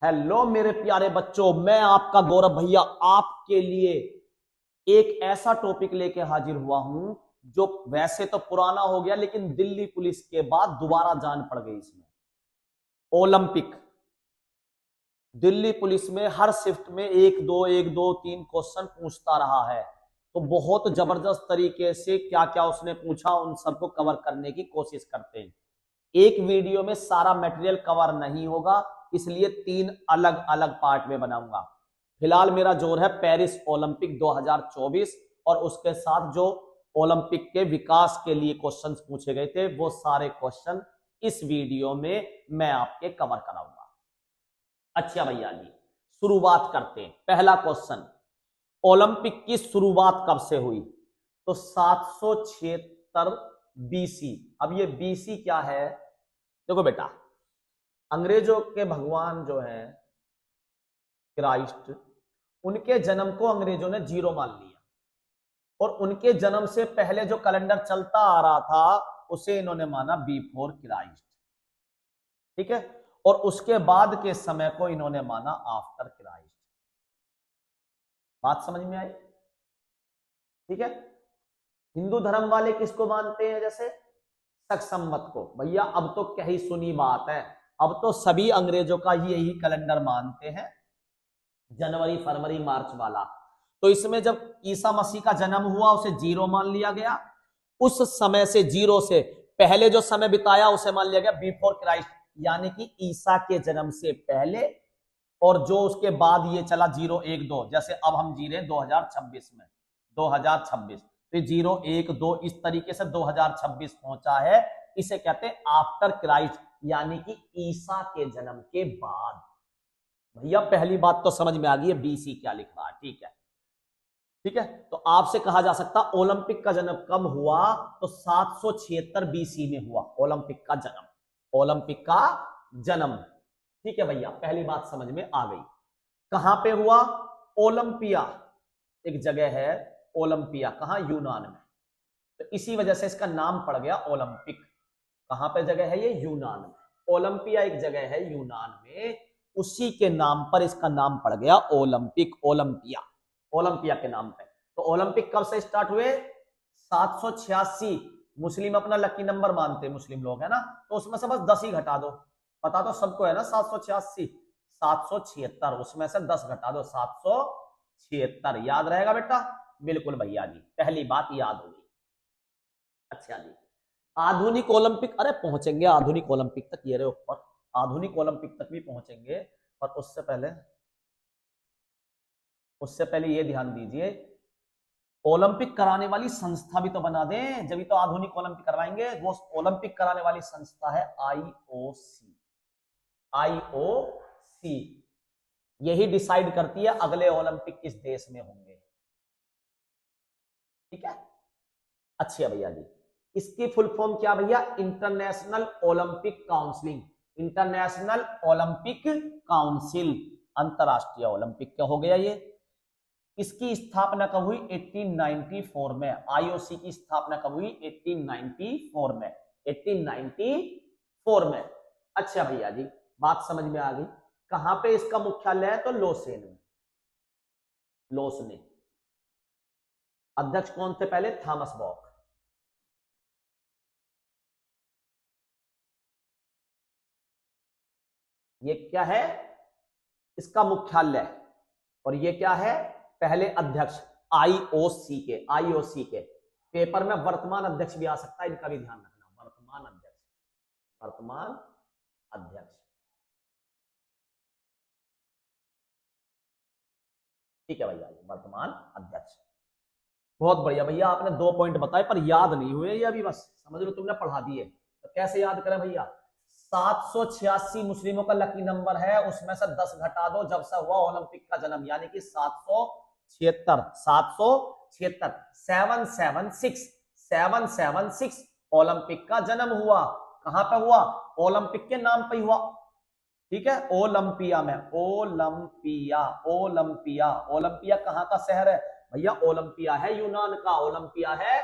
Hello मेरे प्यारे बच्चों, मैं आपका गौरव भैया आपके लिए एक ऐसा टॉपिक लेके हाजिर हुआ हूं जो वैसे तो पुराना हो गया, लेकिन दिल्ली पुलिस के बाद दोबारा जान पड़ गई इसमें। ओलंपिक। दिल्ली पुलिस में हर शिफ्ट में एक दो तीन क्वेश्चन पूछता रहा है। तो बहुत जबरदस्त तरीके से क्या क्या उसने पूछा उन सबको कवर करने की कोशिश करते हैं। एक वीडियो में सारा मटेरियल कवर नहीं होगा, इसलिए तीन अलग अलग पार्ट में बनाऊंगा। फिलहाल मेरा जोर है पेरिस ओलंपिक 2024 और उसके साथ जो ओलंपिक के विकास के लिए क्वेश्चंस पूछे गए थे वो सारे क्वेश्चन इस वीडियो में मैं आपके कवर कराऊंगा। अच्छा भैया जी, शुरुआत करते हैं। पहला क्वेश्चन, ओलंपिक की शुरुआत कब से हुई? तो 776 बीसी। अब ये बीसी क्या है? देखो बेटा, अंग्रेजों के भगवान जो हैं क्राइस्ट, उनके जन्म को अंग्रेजों ने जीरो मान लिया और उनके जन्म से पहले जो कैलेंडर चलता आ रहा था उसे इन्होंने माना बिफोर क्राइस्ट। ठीक है, और उसके बाद के समय को इन्होंने माना आफ्टर क्राइस्ट। बात समझ में आई? ठीक है। हिंदू धर्म वाले किसको मानते हैं? जैसे शक संवत को। भैया अब तो कही सुनी बात है, अब तो सभी अंग्रेजों का ही यही कैलेंडर मानते हैं, जनवरी फरवरी मार्च वाला। तो इसमें जब ईसा मसीह का जन्म हुआ उसे जीरो मान लिया गया, उस समय से जीरो से पहले जो समय बिताया उसे मान लिया गया बिफोर क्राइस्ट, यानी कि ईसा के जन्म से पहले। और जो उसके बाद ये चला 012, जैसे अब हम जी रहे हैं 2026 में, 2026, तो 012 इस तरीके से 2026 पहुंचा है। इसे कहते हैं आफ्टर क्राइस्ट, यानी कि ईसा के जन्म के बाद। भैया पहली बात तो समझ में आ गई है बीसी क्या लिख रहा है। ठीक है, ठीक है। तो आपसे कहा जा सकता ओलंपिक का जन्म कब हुआ? तो 776 बीसी में हुआ ओलंपिक का जन्म। ओलंपिक का जन्म। ठीक है भैया, पहली बात समझ में आ गई। कहां पे हुआ? ओलंपिया एक जगह है, ओलंपिया। कहां? यूनान में। तो इसी वजह से इसका नाम पड़ गया ओलंपिक। कहां पे जगह है ये? यूनान में। ओलंपिया एक जगह है यूनान में, उसी के नाम पर इसका नाम पड़ गया ओलंपिक। ओलंपिया, ओलंपिया के नाम पे। तो ओलंपिक कब से स्टार्ट हुए? 786। मुस्लिम अपना लकी नंबर मानते हैं, मुस्लिम लोग है ना, तो उसमें से बस 10 ही घटा दो। पता तो सबको है ना 786, 776, उसमें से 10 घटा दो, 776। याद रहेगा बेटा? बिल्कुल भैया जी, पहली बात याद हो गई। अच्छा जी, आधुनिक ओलंपिक, अरे पहुंचेंगे आधुनिक ओलंपिक तक, ये रहे ऊपर, आधुनिक ओलंपिक तक भी पहुंचेंगे। पर उससे पहले ये ध्यान दीजिए, ओलंपिक कराने वाली संस्था भी तो बना दें, जब तो आधुनिक ओलंपिक करवाएंगे। वो ओलंपिक कराने वाली संस्था है आईओसी। आईओसी यही डिसाइड करती है अगले ओलंपिक किस देश में होंगे। ठीक है। अच्छी है भैया जी, इसकी फुल फॉर्म क्या भैया? International Olympic counselling. International Olympic council, अंतरराष्ट्रीय ओलंपिक क्या हो गया ये। इसकी स्थापना कब हुई? 1894 में। आईओसी की स्थापना कब हुई? 1894 में। 1894 में। अच्छा भैया जी, बात समझ में आ गई। कहां पे इसका मुख्यालय है? तो लोसेन में, लोसने। अध्यक्ष कौन थे पहले? थॉमस बॉक। ये क्या है? इसका मुख्यालय। और ये क्या है? पहले अध्यक्ष आईओसी के। आईओसी के पेपर में वर्तमान अध्यक्ष भी आ सकता है, इनका भी ध्यान रखना। वर्तमान अध्यक्ष, वर्तमान अध्यक्ष। ठीक है भैया, वर्तमान अध्यक्ष। बहुत बढ़िया भैया, आपने 2 पॉइंट बताए पर याद नहीं हुए ये अभी, बस समझ लो तुमने पढ़ा दिए। तो कैसे याद करें भैया? 786 मुस्लिमों का लकी नंबर है, उसमें से 10 घटा दो जब से हुआ ओलंपिक का जन्म, यानी कि 776। 776, 776, 776 ओलंपिक का जन्म हुआ। कहां पे हुआ? ओलंपिक के नाम पे हुआ। ठीक है, ओलंपिया में। ओलंपिया, ओलंपिया, ओलंपिया कहां का शहर है भैया? ओलंपिया है यूनान का। ओलंपिया है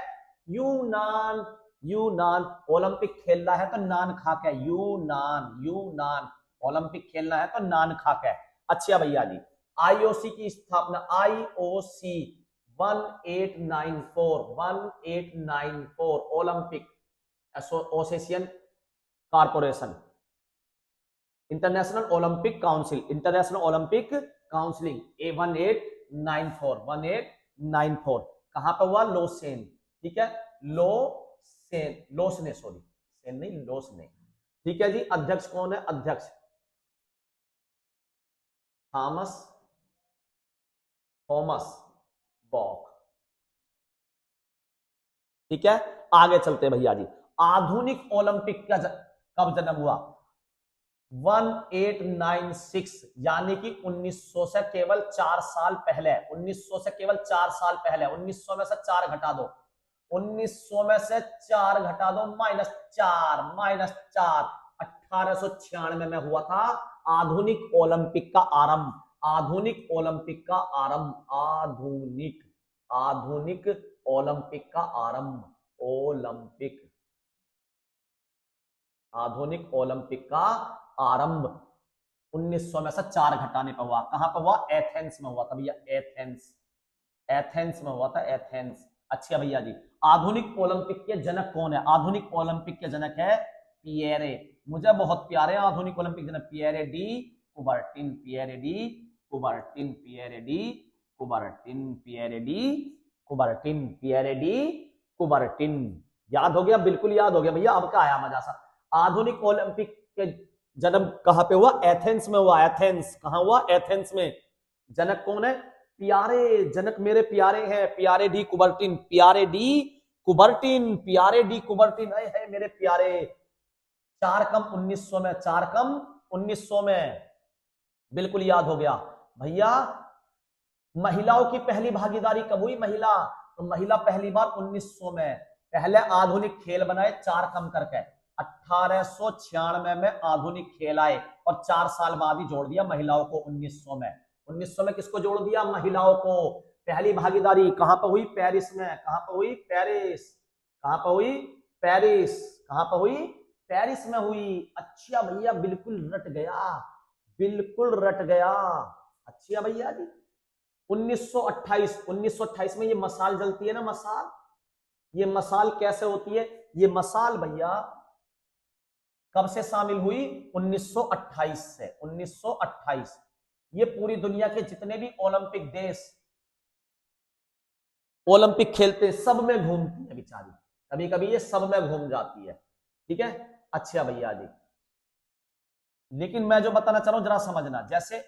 यूनान। यूनान। ओलंपिक खेल रहा है तो नान खा के, यूनान, यूनान। ओलंपिक खेलना है तो नान खा के। अच्छा भैया जी, आईओसी की स्थापना, IOC 1894 Olympic association corporation, international Olympic council, international Olympic counselling, A 1894 कहां पर हुआ? लोसेन, ठीक है, लोसने, सॉरी सेन नहीं, लोसने, ठीक है जी। अध्यक्ष कौन है? अध्यक्ष थॉमस बॉक, ठीक है। आगे चलते भैया जी, आधुनिक ओलंपिक का कब जन्म हुआ? 1896, यानी कि 1900 से केवल 4 साल पहले, 1900 से केवल 4 साल पहले, 1900 में से 4 घटा दो, 1900 में से 4 घटा दो, -4, 1896 में हुआ था आधुनिक ओलंपिक का आरंभ, आधुनिक ओलंपिक का आरंभ, आधुनिक ओलंपिक का आरंभ, ओलंपिक, आधुनिक ओलंपिक का आरंभ 1900 में से 4 घटाने पर हुआ। कहां पर हुआ? एथेंस में हुआ था भैया, एथेंस, एथेंस में हुआ था, एथेंस। अच्छा भैया जी, आधुनिक ओलंपिक के जनक कौन है? आधुनिक ओलंपिक के जनक है पिएरे, मुझे बहुत प्यारे आधुनिक ओलंपिक जनक, Pierre de Coubertin, Pierre de Coubertin, Pierre de Coubertin, Pierre de Coubertin, Pierre de Coubertin. याद हो गया? बिल्कुल याद हो गया भैया, अब क्या आया मजा सा। आधुनिक ओलंपिक के जन्म कहां पे हुआ? एथेंस में हुआ, एथेंस। कहां हुआ? एथेंस में। जनक कौन है? प्यारे, जनक मेरे प्यारे हैं, Pierre de Coubertin, Pierre de Coubertin, Pierre de Coubertin है मेरे प्यारे। 4 कम 1900 में, 4 कम 1900 में, बिल्कुल याद हो गया भैया। महिलाओं की पहली भागीदारी कब हुई? महिला, तो महिला पहली बार 1900 में, पहले आधुनिक खेल बनाए 4 कम करके, 1896 में आधुनिक खेल आए और 4 साल बाद ही जोड़ दिया महिलाओं को 1900 में। 1900 में किसको जोड़ दिया? महिलाओं को। पहली भागीदारी कहां पर हुई? पेरिस में। कहां पर हुई? पेरिस। कहां पर हुई? पेरिस। कहां पर हुई? पेरिस में हुई। अच्छा भैया, बिल्कुल रट गया, बिल्कुल रट गया। अच्छा भैया जी, 1928 में ये मसाल जलती है ना, मसाल, ये मसाल कैसे होती है? ये मसाल भैया कब से शामिल हुई? 1928 से, 1928। ये पूरी दुनिया के जितने भी ओलंपिक देश ओलंपिक खेलते हैं सब में घूमती है बेचारी, कभी कभी ये सब में घूम जाती है, ठीक है। अच्छा भैया जी, लेकिन मैं जो बताना चाह रहा हूं जरा समझना। जैसे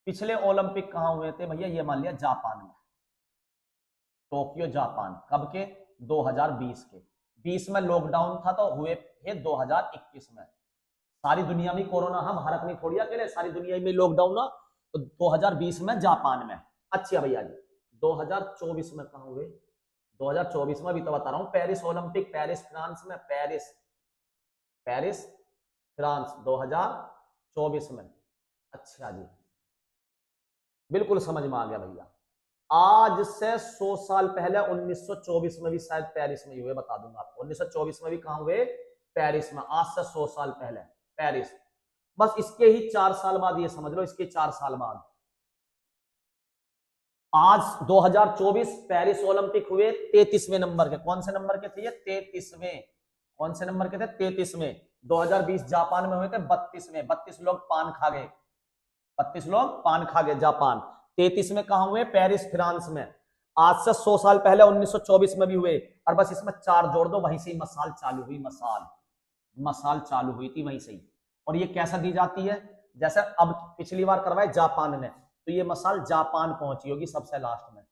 पिछले ओलंपिक कहां हुए थे भैया? ये मान लिया जापान में, टोक्यो जापान। कब के? 2020 के। 20 में लॉकडाउन था तो हुए थे 2021 में। सारी दुनिया में कोरोना, हम भारत में थोड़ी अकेले, सारी दुनिया में लॉकडाउन ना, तो 2020 में जापान में। अच्छा भैया जी, 2024 में कहां हुए? 2024 में भी तो बता रहा हूं, पेरिस ओलंपिक, पेरिस फ्रांस में, पेरिस, पेरिस फ्रांस 2024 में। अच्छा जी, बिल्कुल समझ में आ गया भैया। आज से 100 साल पहले 1924 में भी शायद पेरिस में ही हुए, बता दूंगा आपको। 1924 में भी कहां हुए? पेरिस में। आज से 100 साल पहले पेरिस। बस इसके ही 4 साल बाद, ये समझ लो, इसके 4 साल बाद आज 2024 पेरिस ओलंपिक हुए 33वें नंबर के। कौन से नंबर के थे ये? 33वें। कौन से नंबर के थे? 33वें। 2020 जापान में हुए थे 32वें। 32 लोग पान खा गए, 32 लोग पान खा गए जापान। 33 में कहा हुए? पेरिस फ्रांस में। आज से 100 साल पहले 1924 में भी हुए। और बस इसमें 4 जोड़ दो, वहीं से ही मसाल चालू हुई, मसाल चालू हुई थी वहीं से ही। और ये कैसा दी जाती है? जैसे अब पिछली बार करवाए जापान ने, तो ये मसाल जापान पहुंची होगी सबसे लास्ट में,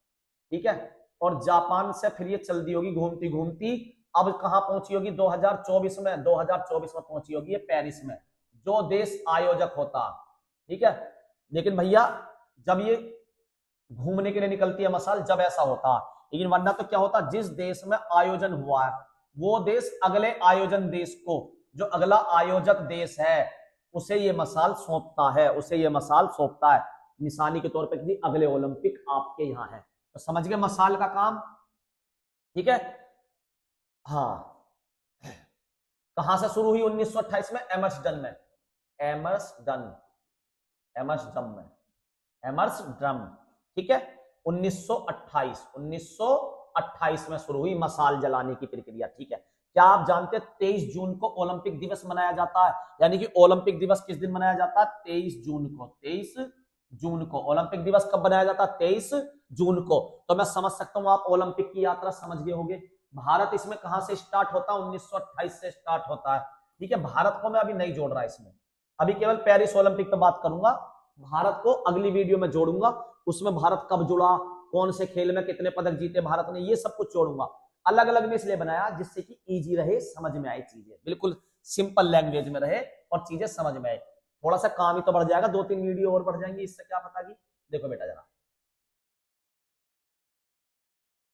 ठीक है। और जापान से फिर ये चल दी होगी घूमती घूमती, अब कहां पहुंची होगी? 2024 में। 2024 में पहुंची होगी ये पेरिस में, जो देश आयोजक होता, ठीक है। लेकिन भैया जब ये घूमने के लिए निकलती है मसाल, जब ऐसा होता, लेकिन वरना तो क्या होता? जिस देश में आयोजन हुआ है वो देश अगले आयोजन देश को, जो अगला आयोजक देश है, उसे ये मसाल सौंपता है, उसे ये मसाल सौंपता है निशानी के तौर पर कि अगले ओलंपिक आपके यहां है। तो समझ गए मसाल का काम, ठीक है। हाँ, कहां से शुरू हुई? 1928 में एमर्सडन में। एमर्सडन, एमर्सडम में, एमर्सडम, ठीक है। 1928 में शुरू हुई मशाल जलाने की प्रक्रिया, ठीक है। क्या आप जानते हैं 23 जून को ओलंपिक दिवस मनाया जाता है, यानी कि ओलंपिक दिवस किस दिन मनाया जाता है? 23 जून को। 23 जून को ओलंपिक दिवस कब मनाया जाता है? 23 जून को। तो मैं समझ सकता हूं आप ओलंपिक की यात्रा समझ गए होंगे। भारत इसमें कहां से स्टार्ट होता है? 1928 से स्टार्ट होता है, ठीक है। भारत को मैं अभी नहीं जोड़ रहा इसमें, अभी केवल पेरिस ओलंपिक पे बात करूंगा। भारत को अगली वीडियो में जोड़ूंगा, उसमें भारत कब जुड़ा, कौन से खेल में कितने पदक जीते भारत ने, ये सब कुछ जोड़ूंगा। अलग अलग में इसलिए बनाया जिससे कि इजी रहे, समझ में आए चीजें, बिल्कुल सिंपल लैंग्वेज में रहे और चीजें समझ में आए। थोड़ा सा काम ही तो बढ़ जाएगा, 2-3 वीडियो और बढ़ जाएंगी, इससे क्या पता। कि देखो बेटा जरा,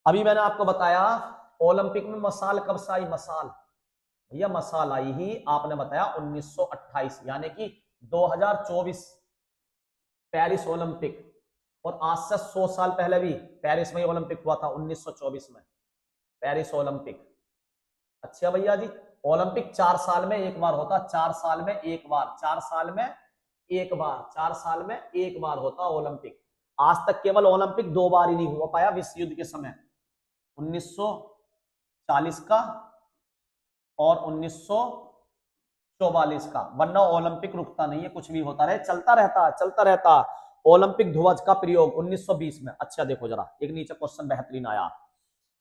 अभी मैंने आपको बताया ओलंपिक में मशाल कब से आई? मशाल भैया मशाल आई ही आपने बताया 1928, यानी कि 2024 पेरिस ओलंपिक। और आज से 100 साल पहले भी पेरिस में ओलंपिक हुआ था, 1924 में पेरिस ओलंपिक। अच्छा भैया जी, ओलंपिक 4 साल में एक बार होता, 4 साल में एक बार, 4 साल में एक बार, 4 साल में एक बार होता ओलंपिक। आज तक केवल ओलंपिक 2 बार ही नहीं हुआ पाया, विश्व युद्ध के समय 1940 का और 1944 का, वरना ओलंपिक रुकता नहीं है, कुछ भी होता रहे, चलता रहता, चलता रहता। ओलंपिक ध्वज का प्रयोग 1920 में। अच्छा देखो जरा, एक नीचे क्वेश्चन बेहतरीन आया,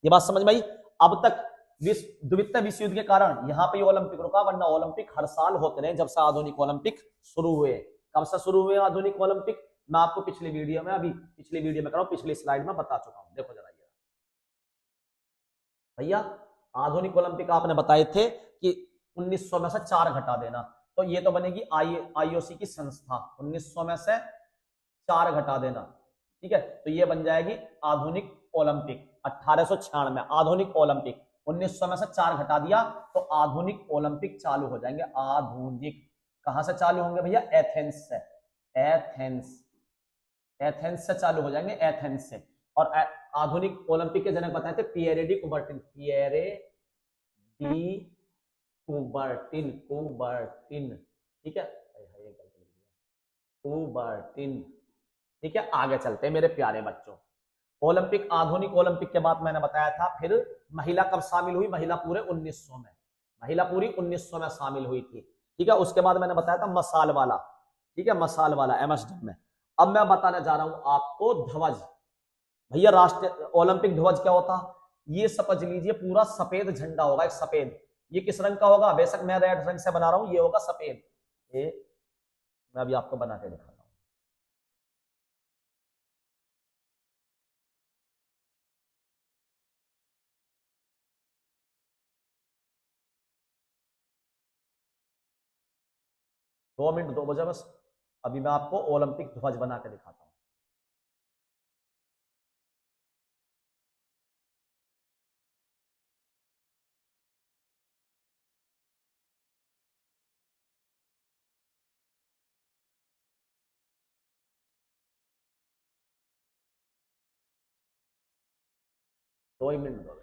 ये बात समझ में आई। अब तक द्वितीय विश्व युद्ध के कारण यहाँ पे ओलंपिक रुका, वरना ओलंपिक हर साल होते रहे जब से आधुनिक ओलंपिक शुरू हुए। कब से शुरू हुए आधुनिक ओलंपिक? मैं आपको पिछली वीडियो में, अभी पिछली वीडियो में कर रहा हूं, पिछली स्लाइड में बता चुका हूं। देखो जरा ये भैया, आधुनिक ओलंपिक आपने बताए थे कि 1900 में से 4 घटा देना, तो ये तो बनेगी आईओसी की संस्था। 1900 में से 4 घटा देना, ठीक है, तो ये बन जाएगी आधुनिक ओलंपिक। 1896 आधुनिक ओलंपिक, 1900 में से 4 घटा दिया तो आधुनिक ओलंपिक चालू हो जाएंगे। आधुनिक कहां से चालू होंगे भैया? एथेंस से, एथेंस, एथेंस से चालू हो जाएंगे, एथेंस से। और आधुनिक ओलंपिक के जनक बताए थे Pierre de Coubertin, Pierre de Coubertin, Coubertin, ठीक है, कुबर्टिन, ठीक है। आगे चलते हैं मेरे प्यारे बच्चों। ओलंपिक, आधुनिक ओलंपिक के बाद मैंने बताया था फिर महिला कब शामिल हुई? महिला पूरे 1900 में, महिला पूरी 1900 में शामिल हुई थी, ठीक है। उसके बाद मैंने बताया था मशाल वाला, ठीक है, मशाल वाला एमएसडी में। अब मैं बताने जा रहा हूं आपको ध्वज। भैया राष्ट्रीय ओलंपिक ध्वज क्या होता? ये समझ लीजिए पूरा सफेद झंडा होगा, एक सफेद। ये किस रंग का होगा? बेशक मैं रेड रंग से बना रहा हूं, ये होगा सफेद। ये मैं अभी आपको बना के दिखाता हूं। दो मिनट दो बजे बस, अभी मैं आपको ओलंपिक ध्वज बना के दिखाता हूं। दो ही मिनट दो।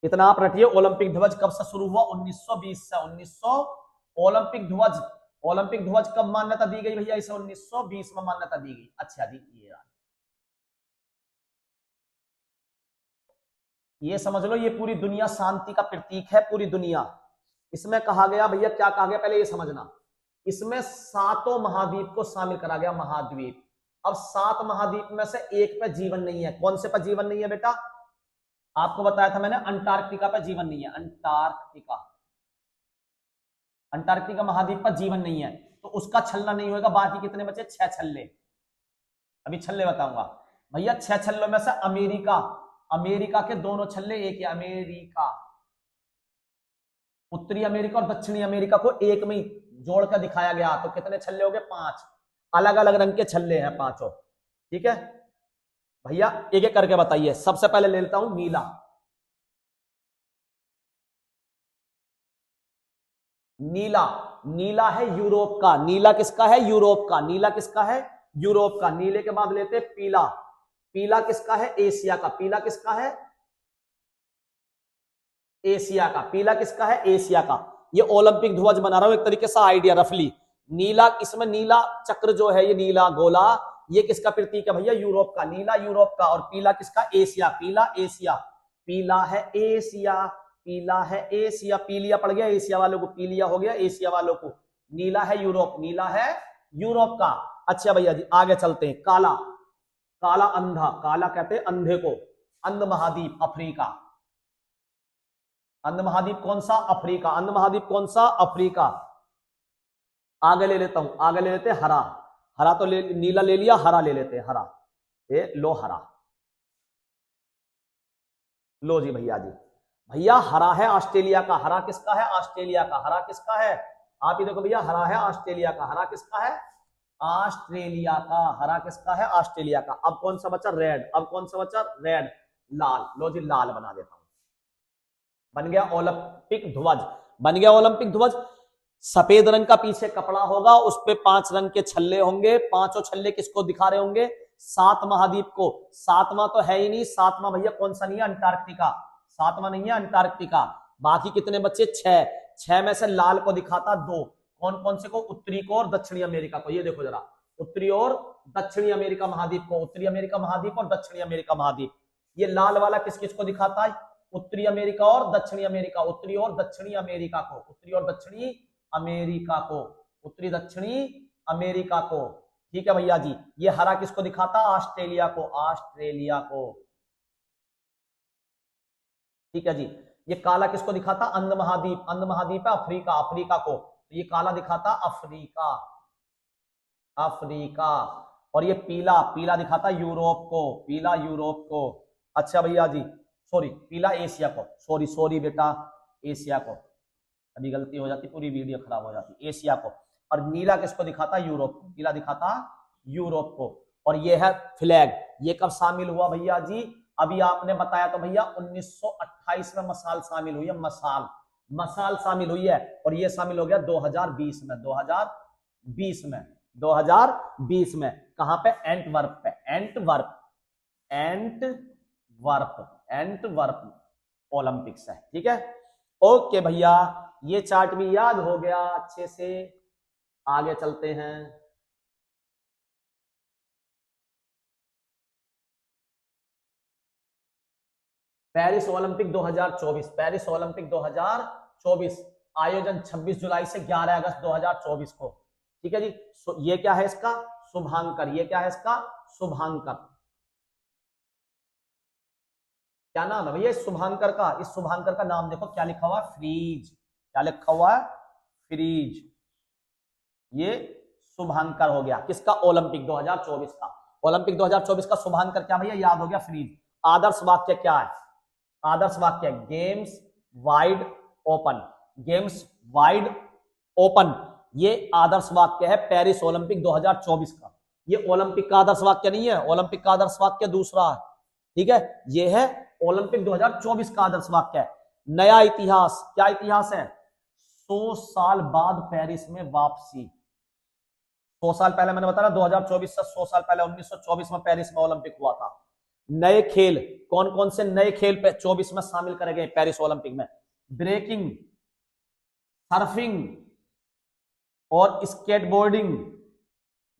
इतना आप रखिए, ओलंपिक ध्वज कब से शुरू हुआ? 1920 से। 1900 ओलंपिक ध्वज, ओलंपिक ध्वज कब मान्यता दी गई भैया? इसे 1920 में मान्यता दी गई। अच्छा जी, ये समझ लो, ये पूरी दुनिया शांति का प्रतीक है, पूरी दुनिया। इसमें कहा गया भैया, क्या कहा गया पहले ये समझना, इसमें 7 महाद्वीप को शामिल करा गया, महाद्वीप। अब 7 महाद्वीप में से एक पे जीवन नहीं है। कौन से पे जीवन नहीं है बेटा? आपको बताया था मैंने, अंटार्कटिका पे जीवन नहीं है, अंटार्कटिका, अंटार्कटिका महाद्वीप पर जीवन नहीं है, तो उसका छलना नहीं होगा। बाकी कितने बचे? 6 छल्ले। अभी छल्ले बताऊंगा भैया। 6 छल्लों में से अमेरिका, अमेरिका के दोनों छल्ले एक ही, अमेरिका, उत्तरी अमेरिका और दक्षिणी अमेरिका को एक में जोड़ कर दिखाया गया, तो कितने छल्ले हो गए? 5। अलग अलग रंग के छल्ले हैं पांचों, ठीक है भैया। एक एक करके बताइए। सबसे पहले ले लेता हूं नीला, नीला, नीला है यूरोप का। नीला किसका है? यूरोप का। नीला किसका है? यूरोप का। नीले के बाद लेते पीला, पीला किसका है? एशिया का। पीला किसका है? एशिया का। पीला किसका है? एशिया का। ये ओलंपिक ध्वज बना रहा हूं एक तरीके से आइडिया रफली। नीला, इसमें नीला चक्र जो है, ये नीला गोला, ये किसका प्रतीक है भैया? यूरोप का। नीला यूरोप का, और पीला किसका? एशिया। पीला एशिया। पीला है एशिया, पीला है एशिया। पीलिया पड़ गया एशिया वालों को, पीलिया हो गया एशिया वालों को। नीला है यूरोप, नीला है यूरोप का। अच्छा भैया जी आगे चलते हैं। काला, काला अंधा, काला कहते हैं अंधे को। अंध महाद्वीप अफ्रीका। अंध महाद्वीप कौन सा? अफ्रीका। अंध महाद्वीप कौन सा? अफ्रीका। आगे ले लेता हूं, आगे ले लेते हैं हरा। हरा तो नीला ले लिया, हरा ले लेते हैं। हरा, ये लो हरा। लो जी भैया जी, भैया हरा है ऑस्ट्रेलिया का। हरा किसका है? ऑस्ट्रेलिया का। हरा किसका है? आप ही देखो भैया, हरा है ऑस्ट्रेलिया का। हरा किसका है? ऑस्ट्रेलिया का। हरा किसका है? ऑस्ट्रेलिया का। अब कौन सा बचा? रेड। अब कौन सा बचा? रेड। लाल। लो जी लाल बना देता हूं। बन गया ओलंपिक ध्वज। बन गया ओलंपिक ध्वज। सफेद रंग का पीछे कपड़ा होगा, उस पे 5 रंग के छल्ले होंगे। पांचों छल्ले किसको दिखा रहे होंगे? 7 महाद्वीप को। 7वां तो है ही नहीं। 7वां भैया कौन सा नहीं है? अंटार्कटिका। 7वां नहीं है अंटार्कटिका। बाकी कितने बच्चे? 6। 6 में से लाल को दिखाता 2। कौन कौन से को? उत्तरी को और दक्षिणी अमेरिका को। ये देखो जरा, उत्तरी और दक्षिणी अमेरिका महाद्वीप को। उत्तरी अमेरिका महाद्वीप और दक्षिणी अमेरिका महाद्वीप। ये लाल वाला किस किस को दिखाता है? उत्तरी अमेरिका और दक्षिणी अमेरिका। उत्तरी और दक्षिणी अमेरिका को। उत्तरी और दक्षिणी अमेरिका को। उत्तरी दक्षिणी अमेरिका को। ठीक है भैया जी। ये हरा किसको दिखाता? ऑस्ट्रेलिया को। ऑस्ट्रेलिया को। ठीक है जी। ये काला किसको दिखाता? अंध महाद्वीप। अंध महाद्वीप है अफ्रीका। अफ्रीका को। तो ये काला दिखाता अफ्रीका। अफ्रीका। और ये पीला, पीला दिखाता यूरोप को। पीला यूरोप को। अच्छा भैया जी, सॉरी, पीला एशिया को। सॉरी सॉरी बेटा, एशिया को। अभी गलती हो जाती, पूरी वीडियो खराब हो जाती। एशिया को। और नीला किसको दिखाता? यूरोप को। नीला दिखाता यूरोप को। और ये है फ्लैग। ये कब शामिल हुआ भैया जी? अभी आपने बताया तो भैया 1928 में मसाल शामिल हुई है। मसाल, मसाल शामिल हुई है। और ये शामिल हो गया 2020 में। 2020 में। 2020 में। कहां पे? एंटवर्प पे। एंटवर्प। एंटवर्प। एंटवर्प ओलंपिक्स है। ठीक है, ओके भैया। ये चार्ट भी याद हो गया अच्छे से। आगे चलते हैं। Paris Olympic 2024। पेरिस ओलंपिक 2024 आयोजन 26 जुलाई से 11 अगस्त 2024 को। ठीक है जी। ये क्या है इसका? शुभांकर। ये क्या है इसका? शुभांकर। क्या नाम है भैया इस शुभांकर का? इस शुभांकर का नाम देखो क्या लिखा हुआ है? फ्रीज। क्या लिखा हुआ है? फ्रीज। ये शुभांकर हो गया किसका? ओलंपिक 2024 का। ओलंपिक 2024 का शुभांकर क्या भैया? याद हो गया, फ्रीज। आदर्श वाक्य क्या है? आदर्श वाक्य games wide open. Games wide open, ये आदर्श वाक्य है पेरिस ओलंपिक 2024 का। ये ओलंपिक का आदर्श वाक्य नहीं है। ओलंपिक का आदर्श वाक्य दूसरा है। ठीक है, ये है ओलंपिक 2024 का आदर्श वाक्य है। नया इतिहास। क्या इतिहास है? 100 साल बाद पेरिस में वापसी। 100 साल पहले मैंने बताया 2024 से 100 साल पहले 1924 में पेरिस में ओलंपिक हुआ था। नए खेल, कौन कौन से नए खेल पे 24 में शामिल करे गए पेरिस ओलंपिक में? ब्रेकिंग, सर्फिंग और स्केटबोर्डिंग।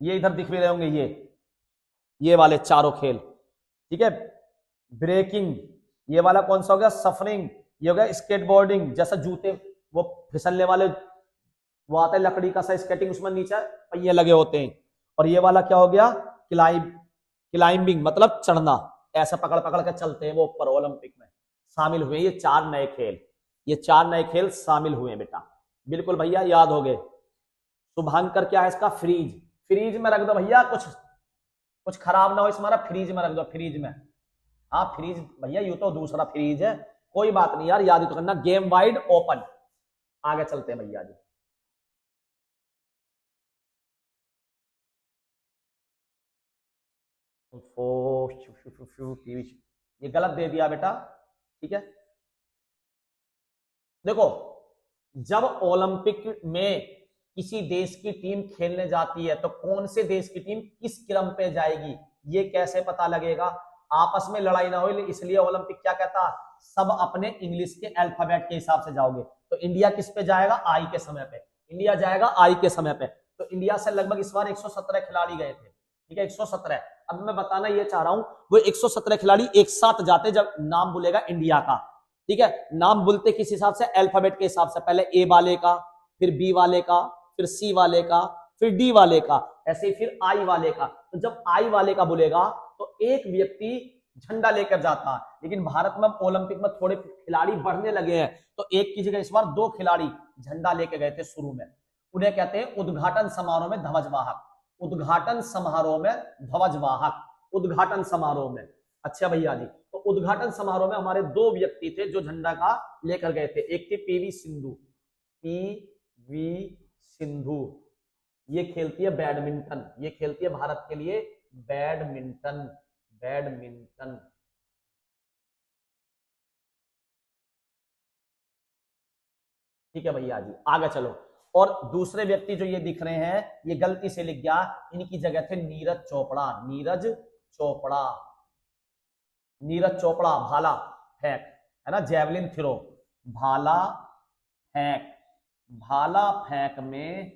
ये इधर दिख भी रहे होंगे, ये वाले चारों खेल। ठीक है, ब्रेकिंग, ये वाला कौन सा हो गया? सफरिंग। ये हो गया स्केटबोर्डिंग, जैसा जूते वो फिसलने वाले वो आता है लकड़ी का सा स्केटिंग, उसमें नीचे पहिए लगे होते हैं। और ये वाला क्या हो गया? क्लाइंबिंग, मतलब चढ़ना, ऐसा पकड़ पकड़ के चलते हैं वो ऊपर। ओलंपिक में शामिल हुए ये 4 नए खेल। ये 4 नए खेल शामिल हुए बेटा। बिल्कुल भैया याद हो गए। शुभांकर क्या है इसका? फ्रीज। फ्रीज में रख दो भैया, कुछ खराब ना हो इसमें, फ्रीज में रख दो। फ्रीज में, हाँ फ्रीज भैया, यू तो दूसरा फ्रीज है, कोई बात नहीं यार, याद ही तो करना। Game wide open. आगे चलते हैं भैया जी। ये गलत दे दिया बेटा। ठीक है, देखो, जब ओलंपिक में किसी देश की टीम खेलने जाती है तो कौन से देश की टीम किस क्रम पे जाएगी? ये कैसे पता लगेगा? आपस में लड़ाई ना हो, इसलिए ओलंपिक क्या कहता, सब अपने इंग्लिश के अल्फाबेट के हिसाब से जाओगे। तो इंडिया किस पे जाएगा? आई के समय पे। इंडिया जाएगा आई के समय पे। तो इंडिया से लगभग इस बार 117 खिलाड़ी गए थे, ठीक है, 117। अब मैं बताना ये चाह रहा हूं, वो 117 खिलाड़ी एक साथ जाते जब नाम बोलेगा इंडिया का, ठीक है। नाम बोलते किस हिसाब से? अल्फाबेट के हिसाब से। पहले ए वाले का, फिर बी वाले का, फिर सी वाले का, फिर डी वाले का, ऐसे ही फिर आई वाले का। तो जब आई वाले का बोलेगा तो एक व्यक्ति झंडा लेकर जाता है। लेकिन भारत में ओलंपिक में थोड़े खिलाड़ी बढ़ने लगे हैं, तो एक की जगह इस बार 2 खिलाड़ी झंडा लेके गए थे शुरू में। उन्हें कहते हैं उद्घाटन समारोह में ध्वजवाहक। उद्घाटन समारोह में ध्वजवाहक, उद्घाटन समारोह में। अच्छा भैया जी, तो उद्घाटन समारोह में हमारे 2 व्यक्ति थे जो झंडा का लेकर गए थे। एक थे पीवी सिंधु, पीवी सिंधु, ये खेलती है बैडमिंटन, ये खेलती है भारत के लिए बैडमिंटन, बैडमिंटन। ठीक है भैया जी, आगे चलो। और दूसरे व्यक्ति जो ये दिख रहे हैं, ये गलती से लिख गया, इनकी जगह थे नीरज चोपड़ा, नीरज चोपड़ा, नीरज चोपड़ा। भाला फेंक, है ना, जेवलिन थ्रो, भाला फेंक, भाला फेंक में,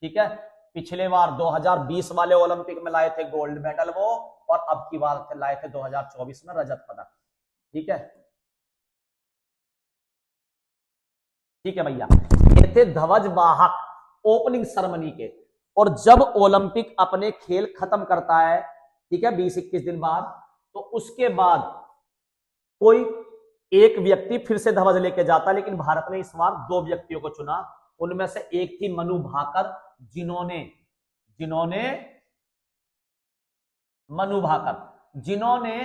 ठीक है। पिछले बार 2020 वाले ओलंपिक में लाए थे गोल्ड मेडल वो, और अब की बार लाए थे 2024 में रजत पदक, ठीक है। ठीक है भैया, ये थे ध्वजवाहक ओपनिंग सेरेमनी के। और जब ओलंपिक अपने खेल खत्म करता है, ठीक है, 20-21 दिन बाद, तो उसके बाद कोई एक व्यक्ति फिर से ध्वज लेके जाता है। लेकिन भारत ने इस बार 2 व्यक्तियों को चुना। उनमें से एक थी मनु भाकर, जिन्होंने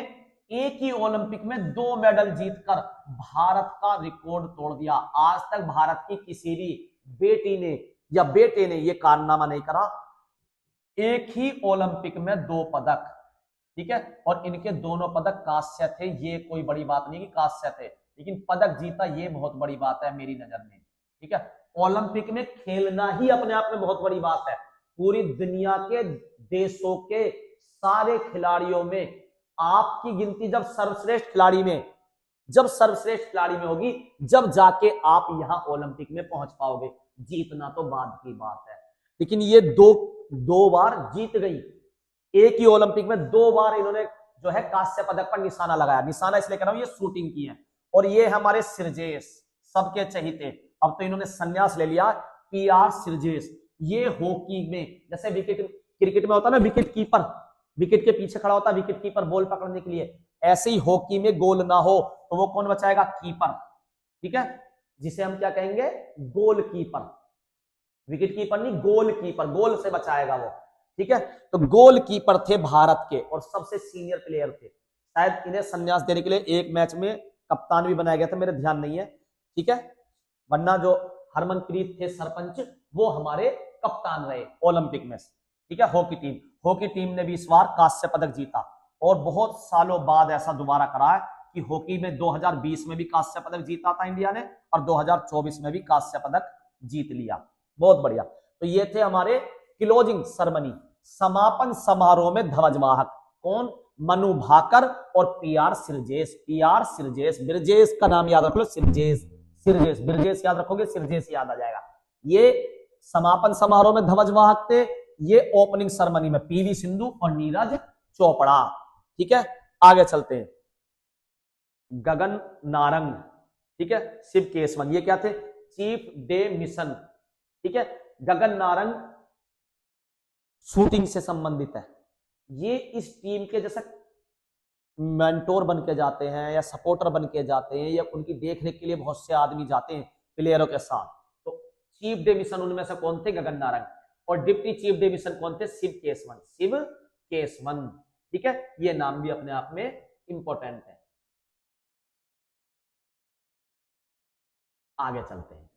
एक ही ओलंपिक में 2 मेडल जीतकर भारत का रिकॉर्ड तोड़ दिया। आज तक भारत की किसी भी बेटी ने या बेटे ने यह कारनामा नहीं करा, एक ही ओलंपिक में 2 पदक, ठीक है। और इनके दोनों पदक कांस्य थे। ये कोई बड़ी बात नहीं कि कांस्य थे, लेकिन पदक जीता ये बहुत बड़ी बात है मेरी नजर में, ठीक है। ओलंपिक में खेलना ही अपने आप में बहुत बड़ी बात है। पूरी दुनिया के देशों के सारे खिलाड़ियों में आपकी गिनती जब सर्वश्रेष्ठ खिलाड़ी में होगी, जब जाके आप यहां ओलंपिक में पहुंच पाओगे। जीतना तो बाद की बात है, लेकिन ये दो बार जीत गई। एक ही ओलंपिक में 2 बार इन्होंने जो है कांस्य पदक पर निशाना लगाया। निशाना इसलिए कह रहा हूं, ये शूटिंग की है। और ये हमारे सिरजेश, सबके चहीते, अब तो इन्होंने संन्यास ले लिया, पीआर सिरजेश। ये हॉकी में, जैसे क्रिकेट में होता है ना विकेट कीपर, विकेट के पीछे खड़ा होता है विकेट कीपर बॉल पकड़ने के लिए, ऐसे ही हॉकी में गोल ना हो तो वो कौन बचाएगा? कीपर, ठीक है, जिसे हम क्या कहेंगे? Goal keeper. विकेट कीपर नहीं, गोल कीपर, गोल से बचाएगा वो, ठीक है। तो गोल कीपर थे भारत के और सबसे सीनियर प्लेयर थे। शायद इन्हें संन्यास देने के लिए एक मैच में कप्तान भी बनाया गया था, मेरे ध्यान नहीं है, ठीक है। वरना जो हरमनप्रीत थे सरपंच, वो हमारे कप्तान रहे ओलंपिक में, ठीक है। हॉकी टीम ने भी इस बार कांस्य पदक जीता। और बहुत सालों बाद ऐसा दोबारा करा है कि हॉकी में 2020 में भी कांस्य पदक जीता था इंडिया ने, और 2024 में भी कांस्य पदक जीत लिया। बहुत बढ़िया। तो ये थे हमारे क्लोजिंग सेरेमनी, समापन समारोह में ध्वजवाहक कौन? मनु भाकर और पीआर सिरजेश। पीआर सिरजेश, ब्रिजेश का नाम याद रख लो, सिरजेश, ब्रिजेश याद रखोगे, सिरजेश याद आ जाएगा। ये समापन समारोह में ध्वजवाहक थे, ये ओपनिंग सेरेमनी में पीवी सिंधु और नीरज चोपड़ा, ठीक है। आगे चलते हैं, गगन नारंग, ठीक है, शिव केसवन, ये क्या थे? चीफ डे मिशन, ठीक है। गगन नारंग शूटिंग से संबंधित है। ये इस टीम के जैसे मेंटोर बन के जाते हैं या सपोर्टर बन के जाते हैं, या उनकी देखरेख के लिए बहुत से आदमी जाते हैं प्लेयरों के साथ। तो चीफ डे मिशन उनमें से कौन थे? गगन नारंग। और डिप्टी चीफ डे मिशन कौन थे? शिव केसवन, ठीक है। ये नाम भी अपने आप में इंपॉर्टेंट है। आगे चलते हैं,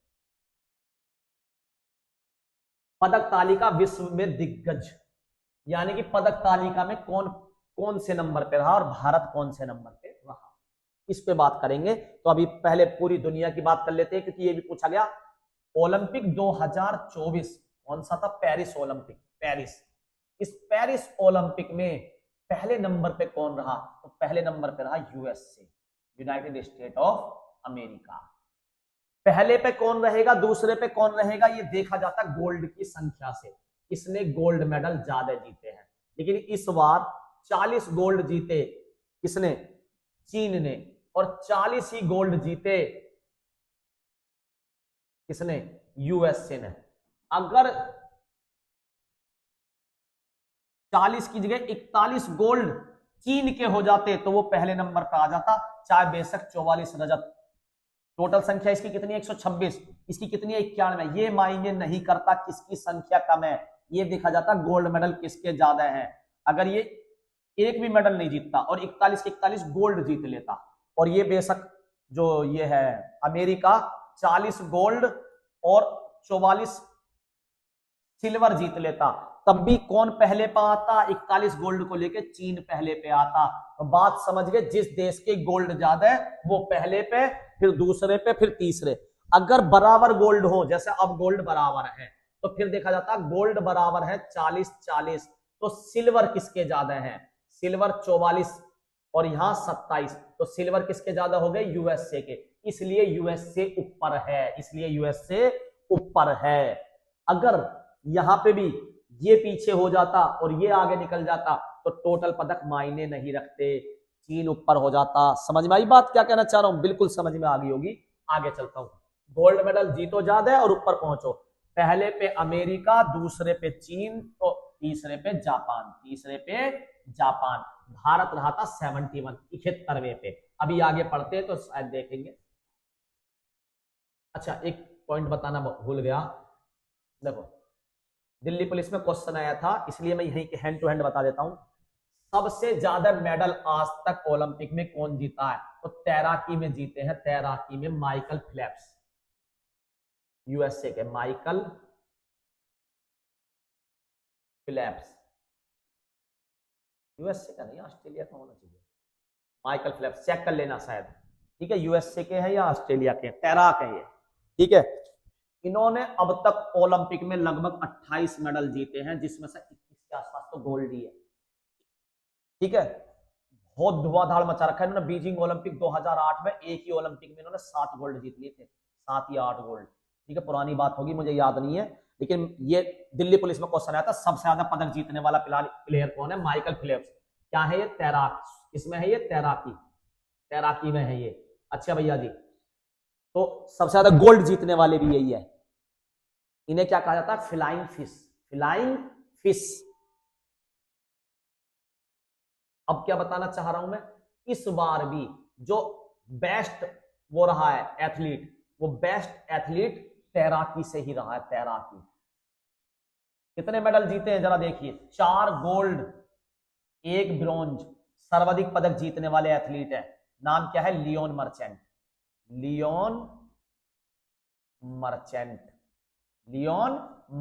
पदक तालिका विश्व में दिग्गज, यानी कि पदक तालिका में कौन कौन से नंबर पे रहा और भारत कौन से नंबर पे रहा, इस पे बात करेंगे। तो अभी पहले पूरी दुनिया की बात कर लेते हैं, क्योंकि ये भी पूछा गया। ओलंपिक 2024 कौन सा था? Paris Olympic, Paris. इस पेरिस ओलंपिक में पहले नंबर पे कौन रहा? तो पहले नंबर पे रहा USA, United state of America. पहले पे कौन रहेगा, दूसरे पे कौन रहेगा, ये देखा जाता गोल्ड की संख्या से, किसने गोल्ड मेडल ज्यादा जीते हैं। लेकिन इस बार 40 गोल्ड जीते किसने? चीन ने। और 40 ही गोल्ड जीते किसने? यूएसए ने। अगर 40 की जगह 41 गोल्ड चीन के हो जाते तो वो पहले नंबर पर आ जाता, चाहे बेशक 44 रजत। टोटल संख्या इसकी कितनी है? 126। इसकी कितनी है? 91। ये मायने नहीं करता किसकी संख्या कम है, ये देखा जाता गोल्ड मेडल किसके ज्यादा है। अगर ये एक भी मेडल नहीं जीतता और 41 के 41 गोल्ड जीत लेता, और ये बेशक जो ये है अमेरिका 40 गोल्ड और 44 सिल्वर जीत लेता, तब भी कौन पहले पे आता? 41 गोल्ड को लेके चीन पहले पे आता। तो बात समझ गए, जिस देश के गोल्ड ज्यादा है वो पहले पे, फिर दूसरे पे, फिर तीसरे। अगर बराबर गोल्ड हो, जैसे अब गोल्ड बराबर है, तो फिर देखा जाता गोल्ड बराबर है 40-40, तो सिल्वर किसके ज्यादा है? सिल्वर 44 और यहां 27, तो सिल्वर किसके ज्यादा हो गए? यूएसए के। इसलिए यूएसए ऊपर है, इसलिए यूएसए ऊपर है। अगर यहां पे भी ये पीछे हो जाता और ये आगे निकल जाता तो टोटल पदक मायने नहीं रखते, चीन ऊपर हो जाता। समझ में आई बात क्या कहना चाह रहा हूं? बिल्कुल समझ में आ गई होगी। आगे चलता हूं। गोल्ड मेडल जीतो ज्यादा है और ऊपर पहुंचो। पहले पे अमेरिका, दूसरे पे चीन, तो तीसरे पे जापान, तीसरे पे जापान। भारत रहा था 71, 71वें पे। अभी आगे पढ़ते तो शायद देखेंगे। अच्छा, एक पॉइंट बताना भूल गया। देखो, दिल्ली पुलिस में क्वेश्चन आया था, इसलिए मैं यहीं के हैंड टू हैंड बता देता हूं। सबसे ज्यादा मेडल आज तक ओलंपिक में कौन जीता है? तो तैराकी में जीते हैं, तैराकी में माइकल फेल्प्स, यूएसए के माइकल फेल्प्स। यूएसए का नहीं, ऑस्ट्रेलिया का होना चाहिए। माइकल फेल्प्स, चेक कर लेना शायद। ठीक है, यूएसए के हैं या ऑस्ट्रेलिया के, तैराक है ये। ठीक है, इन्होंने अब तक ओलंपिक में लगभग 28 मेडल जीते हैं, जिसमें से 21 के आसपास तो गोल्ड ही है। ठीक है, बहुत धुआंधार मचा रखा है इन्होंने। बीजिंग ओलंपिक 2008 में एक ही ओलंपिक में इन्होंने 7 गोल्ड जीत लिए थे, 7 या 8 गोल्ड। ठीक है, पुरानी बात होगी, मुझे याद नहीं है, लेकिन ये दिल्ली पुलिस में क्वेश्चन आया था सबसे ज्यादा पदक जीतने वाला प्लेयर कौन है? Michael Phelps. क्या है ये? तैराक। किसमें है ये? तैराकी, तैराकी में है ये। अच्छा भैया जी, तो सबसे ज्यादा गोल्ड जीतने वाले भी यही है। इन्हें क्या कहा जाता है? Flying fish, flying fish. अब क्या बताना चाह रहा हूं मैं, इस बार भी जो बेस्ट वो रहा है एथलीट, वो बेस्ट एथलीट तैराकी से ही रहा है। तैराकी कितने मेडल जीते हैं जरा देखिए? 4 गोल्ड, 1 ब्रॉन्ज। सर्वाधिक पदक जीतने वाले एथलीट है, नाम क्या है? Leon Merchant, Leon Merchant, Leon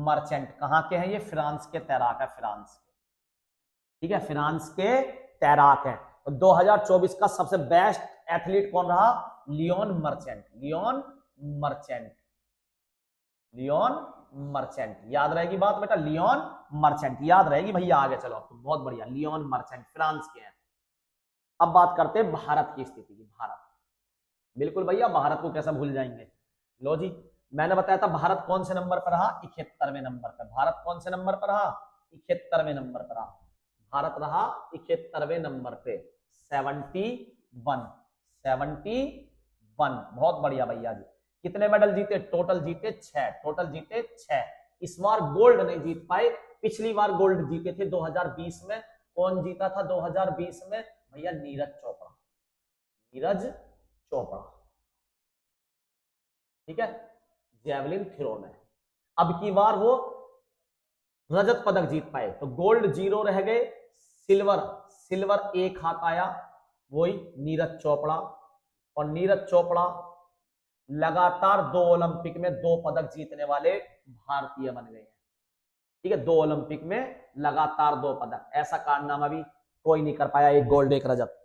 Merchant. कहां के हैं ये? फ्रांस के तैराक है, फ्रांस के। ठीक है, फ्रांस के तैराक हैं। तो 2024 का सबसे बेस्ट एथलीट कौन रहा? Leon Merchant, Leon Merchant, Leon Merchant. याद रहेगी बात बेटा, लियोन मर्चेंट याद रहेगी भैया। आगे चलो, तो बहुत बढ़िया, लियोन मर्चेंट फ्रांस के हैं। अब बात करते हैं भारत की स्थिति की। भारत, बिल्कुल भैया, भारत को कैसा भूल जाएंगे। लो जी, मैंने बताया था भारत कौन से नंबर पर रहा? 71वें नंबर पर। भारत कौन से नंबर पर रहा? 71वें नंबर पर रहा। भारत रहा 71वें नंबर पे, 71, 71। बहुत बढ़िया भैया जी। कितने मेडल जीते? टोटल जीते 6, टोटल जीते 6। इस बार गोल्ड नहीं जीत पाए, पिछली बार गोल्ड जीते थे 2020 में। कौन जीता था 2020 में? भैया नीरज चोपड़ा, नीरज चोपड़ा। ठीक है, जैवलिन थ्रो में। अब की बार वो रजत पदक जीत पाए, तो गोल्ड 0 रह गए, सिल्वर, सिल्वर 1 हाथ आया, वही नीरज चोपड़ा। और नीरज चोपड़ा लगातार 2 ओलंपिक में 2 पदक जीतने वाले भारतीय बन गए हैं। ठीक है, 2 ओलंपिक में लगातार 2 पदक, ऐसा कारनामा भी कोई नहीं कर पाया, 1 गोल्ड 1 रजत।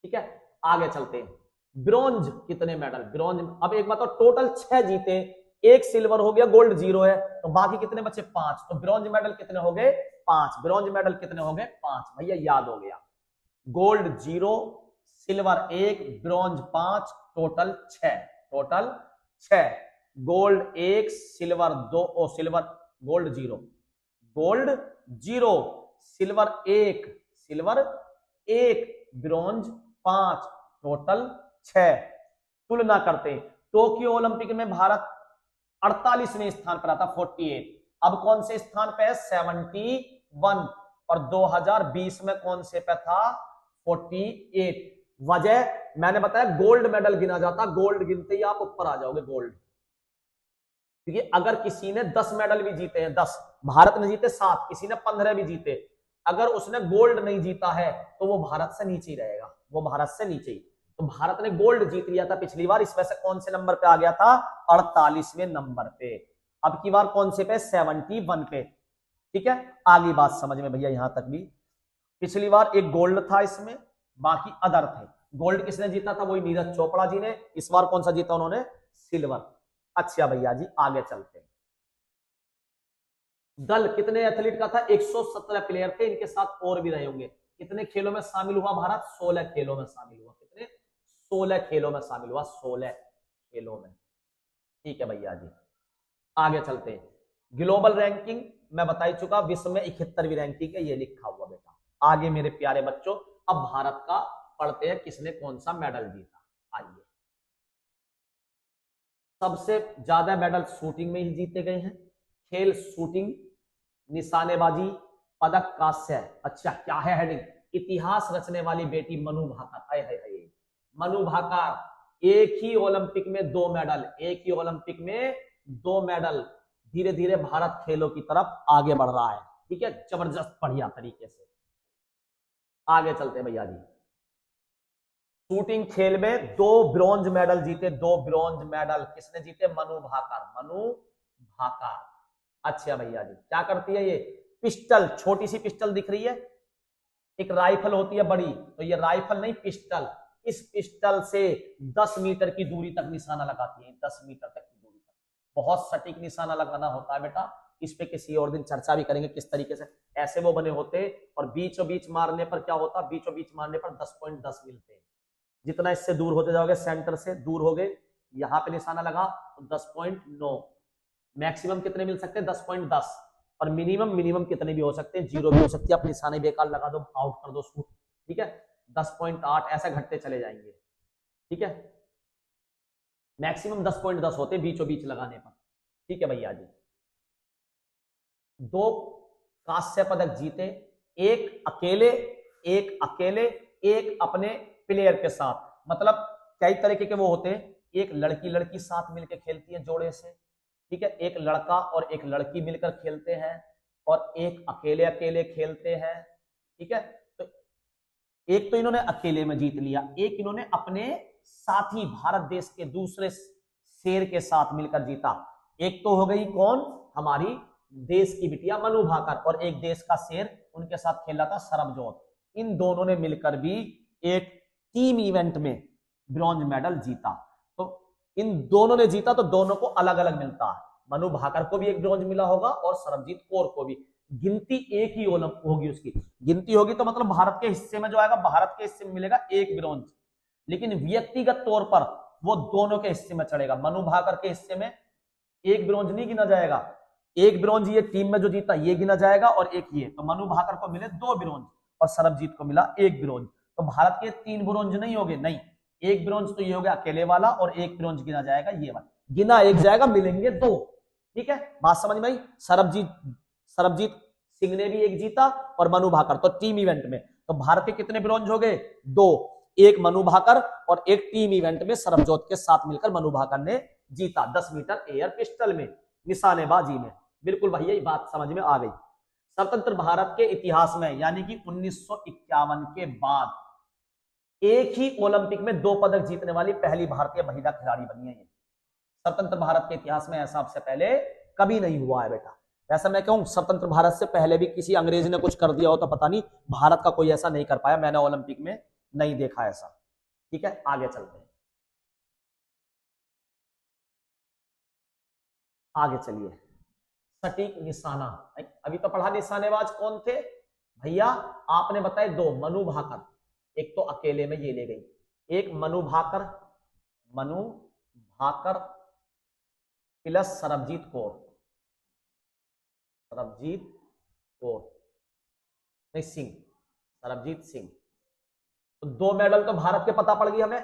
ठीक है, आगे चलते हैं। ब्रॉन्ज कितने मेडल? ब्रॉन्ज, अब एक बात, टोटल 6 जीते, 1 सिल्वर हो गया, गोल्ड 0 है, तो बाकी कितने बचे? 5। तो ब्रॉन्ज मेडल कितने हो गए? 5। ब्रॉन्ज मेडल कितने हो गए? 5। भैया याद हो गया। Gold 0, silver 1, bronze 5, total 6, total 6। Gold 1, silver 2, ओ silver, gold 0, gold 0, silver 1, silver 1, bronze 5, total 6। तुलना करते हैं, टोक्यो ओलंपिक में भारत 48वें स्थान पर आता, 48। अब कौन से स्थान पे है? 71। और 2020 में कौन से पे था? 48। वजह मैंने बताया, गोल्ड मेडल गिना जाता, गोल्ड गिनते ही आप ऊपर आ जाओगे, गोल्ड। क्योंकि अगर किसी ने 10 मेडल भी जीते हैं, 10, भारत ने जीते 7, किसी ने 15 भी जीते, अगर उसने गोल्ड नहीं जीता है तो वो भारत से नीचे ही रहेगा, वो भारत से नीचे ही। तो भारत ने गोल्ड जीत लिया था पिछली बार, इस वजह से कौन से नंबर पे आ गया था? 48वें नंबर पे। अब की बार कौन से पे? 71 पे। ठीक है, आगे बात समझ में भैया यहां तक भी। पिछली बार एक गोल्ड था इसमें, बाकी अदर थे। गोल्ड किसने जीता था? वही नीरज चोपड़ा जी ने। इस बार कौन सा जीता उन्होंने? सिल्वर। अच्छा भैया जी, आगे चलते हैं। दल कितने एथलीट का था? 117 प्लेयर थे, इनके साथ और भी रहे होंगे। कितने खेलों में शामिल हुआ भारत? 16 खेलों में शामिल हुआ। कितने? 16 खेलों में शामिल हुआ, 16 खेलों में। ठीक है भैया जी, आगे चलते हैं। ग्लोबल रैंकिंग मैं बता ही चुका, विश्व में 71वीं रैंकिंग है, ये लिखा हुआ बेटा। आगे मेरे प्यारे बच्चों, अब भारत का पढ़ते हैं, किसने कौन सा मेडल जीता। आइए, सबसे ज्यादा मेडल शूटिंग में ही जीते गए हैं। खेल शूटिंग, निशानेबाजी, पदक कांस्य। अच्छा, क्या है हेडिंग? इतिहास रचने वाली बेटी मनु भाकर। हाय हाय हाय, मनु भाकर, एक ही ओलंपिक में 2 मेडल, एक ही ओलंपिक में 2 मेडल। धीरे धीरे भारत खेलों की तरफ आगे बढ़ रहा है। ठीक है, जबरदस्त बढ़िया तरीके से। आगे चलते हैं भैया जी। शूटिंग खेल में 2 ब्रॉन्ज मेडल जीते, 2 ब्रॉन्ज मेडल किसने जीते? मनु भाकर, मनु भाकर। अच्छा भैया जी, क्या करती है ये? पिस्टल, छोटी सी पिस्टल दिख रही है, एक राइफल होती है बड़ी, तो ये राइफल नहीं, पिस्टल। इस पिस्टल से 10 मीटर की दूरी तक निशाना लगाती है, 10 मीटर तक की दूरी तक। बहुत सटीक निशाना लगाना होता है बेटा, इस पे किसी और दिन चर्चा भी करेंगे किस तरीके से। ऐसे वो बने होते, और बीचों बीच मारने पर क्या होता? बीचों बीच मारने पर 10.10 मिलते हैं। जितना इससे दूर होते जाओगे, सेंटर से दूर हो गए, यहां पे निशाना लगा तो 10.9। मैक्सिमम कितने मिल सकते हैं? 10.10। और मिनिमम मिनिमम कितने भी हो सकते हैं? 0 भी हो सकती है। आप निशाने बेकार लगा दो, आउट कर दो शूट। ठीक है, 10.8 ऐसे घटते चले जाएंगे। ठीक है, मैक्सिमम 10.10 होते हैं बीचों बीच लगाने पर। ठीक है भैया जी, 2 कांस्य पदक जीते, एक अकेले, एक अकेले, एक अपने प्लेयर के साथ। मतलब कई तरीके के वो होते हैं, एक लड़की लड़की साथ मिलकर खेलती है जोड़े से। ठीक है, एक लड़का और एक लड़की मिलकर खेलते हैं, और एक अकेले अकेले खेलते हैं। ठीक है, तो एक तो इन्होंने अकेले में जीत लिया, एक इन्होंने अपने साथी भारत देश के दूसरे शेर के साथ मिलकर जीता। एक तो हो गई कौन? हमारी देश की बिटिया मनु भाकर, और एक देश का शेर उनके साथ खेला था सरबजोत। इन दोनों ने मिलकर भी एक टीम इवेंट में ब्रॉन्ज मेडल जीता। तो इन दोनों ने जीता तो दोनों को अलग अलग मिलता है। मनु भाकर को भी एक ब्रॉन्ज मिला होगा और सरबजीत कौर को भी। गिनती एक ही होगी, उसकी गिनती होगी तो मतलब भारत के हिस्से में जो आएगा, भारत के हिस्से में मिलेगा एक ब्रॉन्ज, लेकिन व्यक्तिगत तौर पर वो दोनों के हिस्से में चढ़ेगा। मनु भाकर के हिस्से में एक ब्रॉन्ज नहीं गिना जाएगा, एक ब्रॉन्ज ये टीम में जो जीता ये गिना जाएगा, और एक ये। तो मनु भाकर को मिले 2 ब्रॉन्ज और सरबजीत को मिला 1 ब्रॉन्ज। तो भारत के 3 ब्रॉन्ज नहीं हो गए, नहीं, 1 ब्रॉन्ज तो ये हो गया अकेले वाला, और 1 ब्रॉन्ज गिना जाएगा ये वाला, गिना एक जाएगा, मिलेंगे 2। ठीक है, बात समझ में आई? सरबजीत सिंह ने भी एक जीता और मनु भाकर, तो टीम इवेंट में। तो भारत के कितने ब्रॉन्ज हो गए? 2, एक मनु भाकर और एक टीम इवेंट में सरबजोत के साथ मिलकर मनु भाकर ने जीता 10 मीटर एयर पिस्टल में, निशानेबाजी में। बिल्कुल भैया, ये बात समझ में आ गई। स्वतंत्र भारत के इतिहास में, यानी कि 1951 के बाद एक ही ओलंपिक में 2 पदक जीतने वाली पहली भारतीय महिला खिलाड़ी बनी है ये। स्वतंत्र भारत के इतिहास में ऐसा आपसे पहले कभी नहीं हुआ है बेटा। ऐसा मैं कहूं, स्वतंत्र भारत से पहले भी किसी अंग्रेज ने कुछ कर दिया हो तो पता नहीं, भारत का कोई ऐसा नहीं कर पाया, मैंने ओलंपिक में नहीं देखा ऐसा। ठीक है, आगे चलते हैं, आगे चलिए। सटीक निशाना, अभी तो पढ़ा निशानेबाज कौन थे भैया, आपने बताए 2, मनु भाकर। एक तो अकेले में ये ले गई, एक मनु भाकर प्लस सरबजीत कौर, नहीं सिंह, सरबजीत सिंह। तो 2 मेडल तो भारत के पता पड़ गई हमें।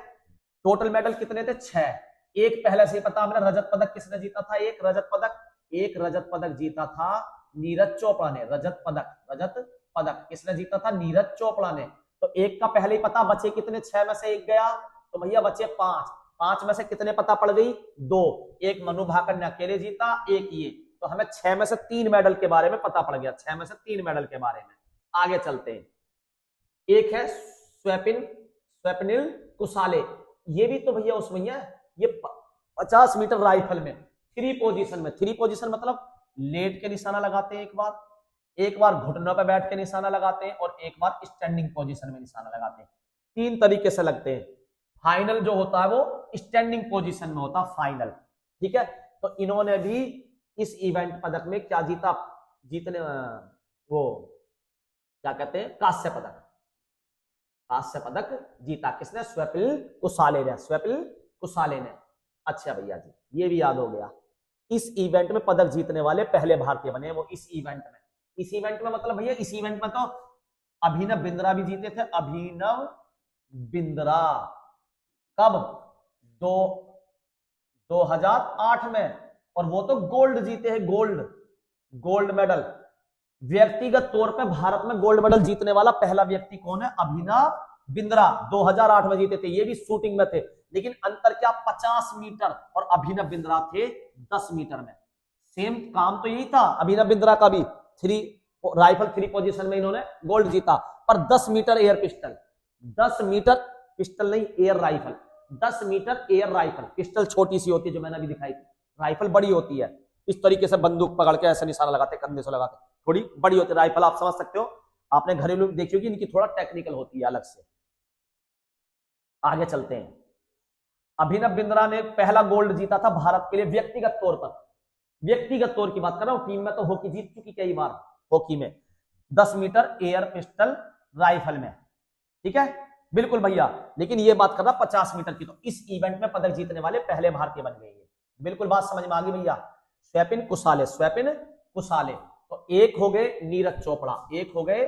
टोटल मेडल कितने थे? 6। एक पहले से ही पता हमें, रजत पदक किसने जीता था? एक रजत पदक जीता था नीरज चोपड़ा ने। रजत पदक किसने जीता था? नीरज चोपड़ा ने। तो एक का पहले ही पता, बचे कितने? 6 में से एक गया, तो भैया बचे 5। 5 में से कितने पता पड़ गई? 2। एक मनु भाकर ने अकेले जीता, एक ये। तो हमें 6 में से 3 मेडल के बारे में पता पड़ गया, 6 में से 3 मेडल के बारे में। आगे चलते हैं। एक है स्वप्निल कुसाले, ये भी तो भैया उसमें है। ये 50 मीटर राइफल में 3 पोजीशन में, 3 पोजीशन मतलब लेट के निशाना लगाते हैं, एक बार घुटनों पे बैठ के निशाना लगाते हैं, और एक बार स्टैंडिंग पोजीशन में निशाना लगाते हैं। 3 तरीके से लगते हैं। फाइनल जो होता है वो स्टैंडिंग पोजीशन में होता है, फाइनल। ठीक है, तो इन्होंने भी इस इवेंट पदक में क्या जीता? जीतने वो क्या कहते हैं, कांस्य पदक जीता। किसने? स्वप्निल कुसाले ने। अच्छा भैया जी, ये भी याद हो गया। इस इवेंट में पदक जीतने वाले पहले भारतीय बने वो इस इवेंट में मतलब भैया इस इवेंट में तो अभिनव बिंद्रा भी जीते थे। अभिनव बिंद्रा कब? 2008 में, और वो तो गोल्ड जीते हैं, गोल्ड मेडल। व्यक्तिगत तौर पे भारत में गोल्ड मेडल जीतने वाला पहला व्यक्ति कौन है? अभिनव बिंद्रा 2008 में जीते थे। ये भी शूटिंग में थे, लेकिन अंतर क्या? 50 मीटर, और अभिनव बिंद्रा थे 10 मीटर में। सेम काम तो यही था अभिनव बिंद्रा का भी। 3 राइफल 3 पोजीशन में इन्होंने गोल्ड जीता, पर 10 metre air pistol, 10 metre pistol नहीं, air rifle, 10 metre air rifle. Pistol छोटी सी होती है जो मैंने अभी दिखाई, राइफल बड़ी होती है। इस तरीके से बंदूक पकड़ के ऐसे निशाना लगाते, कंधे से लगाते, थोड़ी बड़ी होती है राइफल। आप समझ सकते हो, आपने घरेलू देखी होगी, इनकी थोड़ा टेक्निकल होती है अलग से। आगे चलते हैं। अभिनव बिंद्रा ने पहला गोल्ड जीता था भारत के लिए व्यक्तिगत तौर पर। व्यक्तिगत तौर की बात कर रहा हूं, टीम में तो हॉकी जीत चुकी कई बार, हॉकी में 10 मीटर एयर पिस्टल राइफल में। ठीक है, बिल्कुल भैया। लेकिन ये बात कर रहा 50 मीटर की, तो इस इवेंट में पदक जीतने वाले पहले भारतीय बन गए। बिल्कुल बात समझ में आ गई भैया। स्वप्निल कुसाले। तो एक हो गए नीरज चोपड़ा, एक हो गई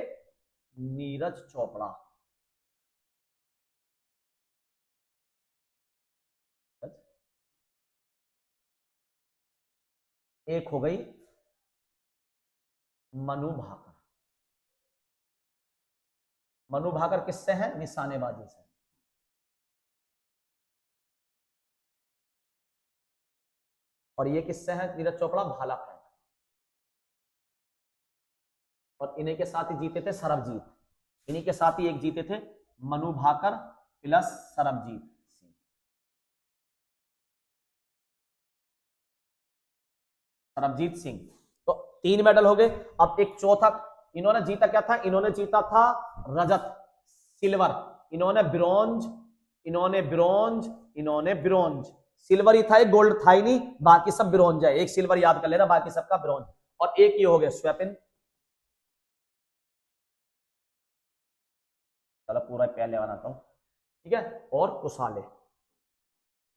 मनु भाकर किससे है? निशानेबाजी से। और ये किससे है? नीरज चोपड़ा भाला फेंक। और इन्हीं के साथ ही जीते थे सरबजीत, इन्हीं के साथ ही एक जीते थे मनु भाकर प्लस सरबजीत सिंह। तो 3 मेडल हो गए। अब एक चौथा, इन्होंने जीता क्या था? इन्होंने जीता था रजत, सिल्वर, इन्होंने ब्रॉन्ज। सिल्वर ही था, एक गोल्ड था ही नहीं, बाकी सब ब्रॉन्ज है। एक सिल्वर याद कर लेना, बाकी सबका ब्रॉन्ज। और एक ये हो गया स्वप्निल, चलो पूरा पहले बनाता हूं, ठीक है। और कुसाले,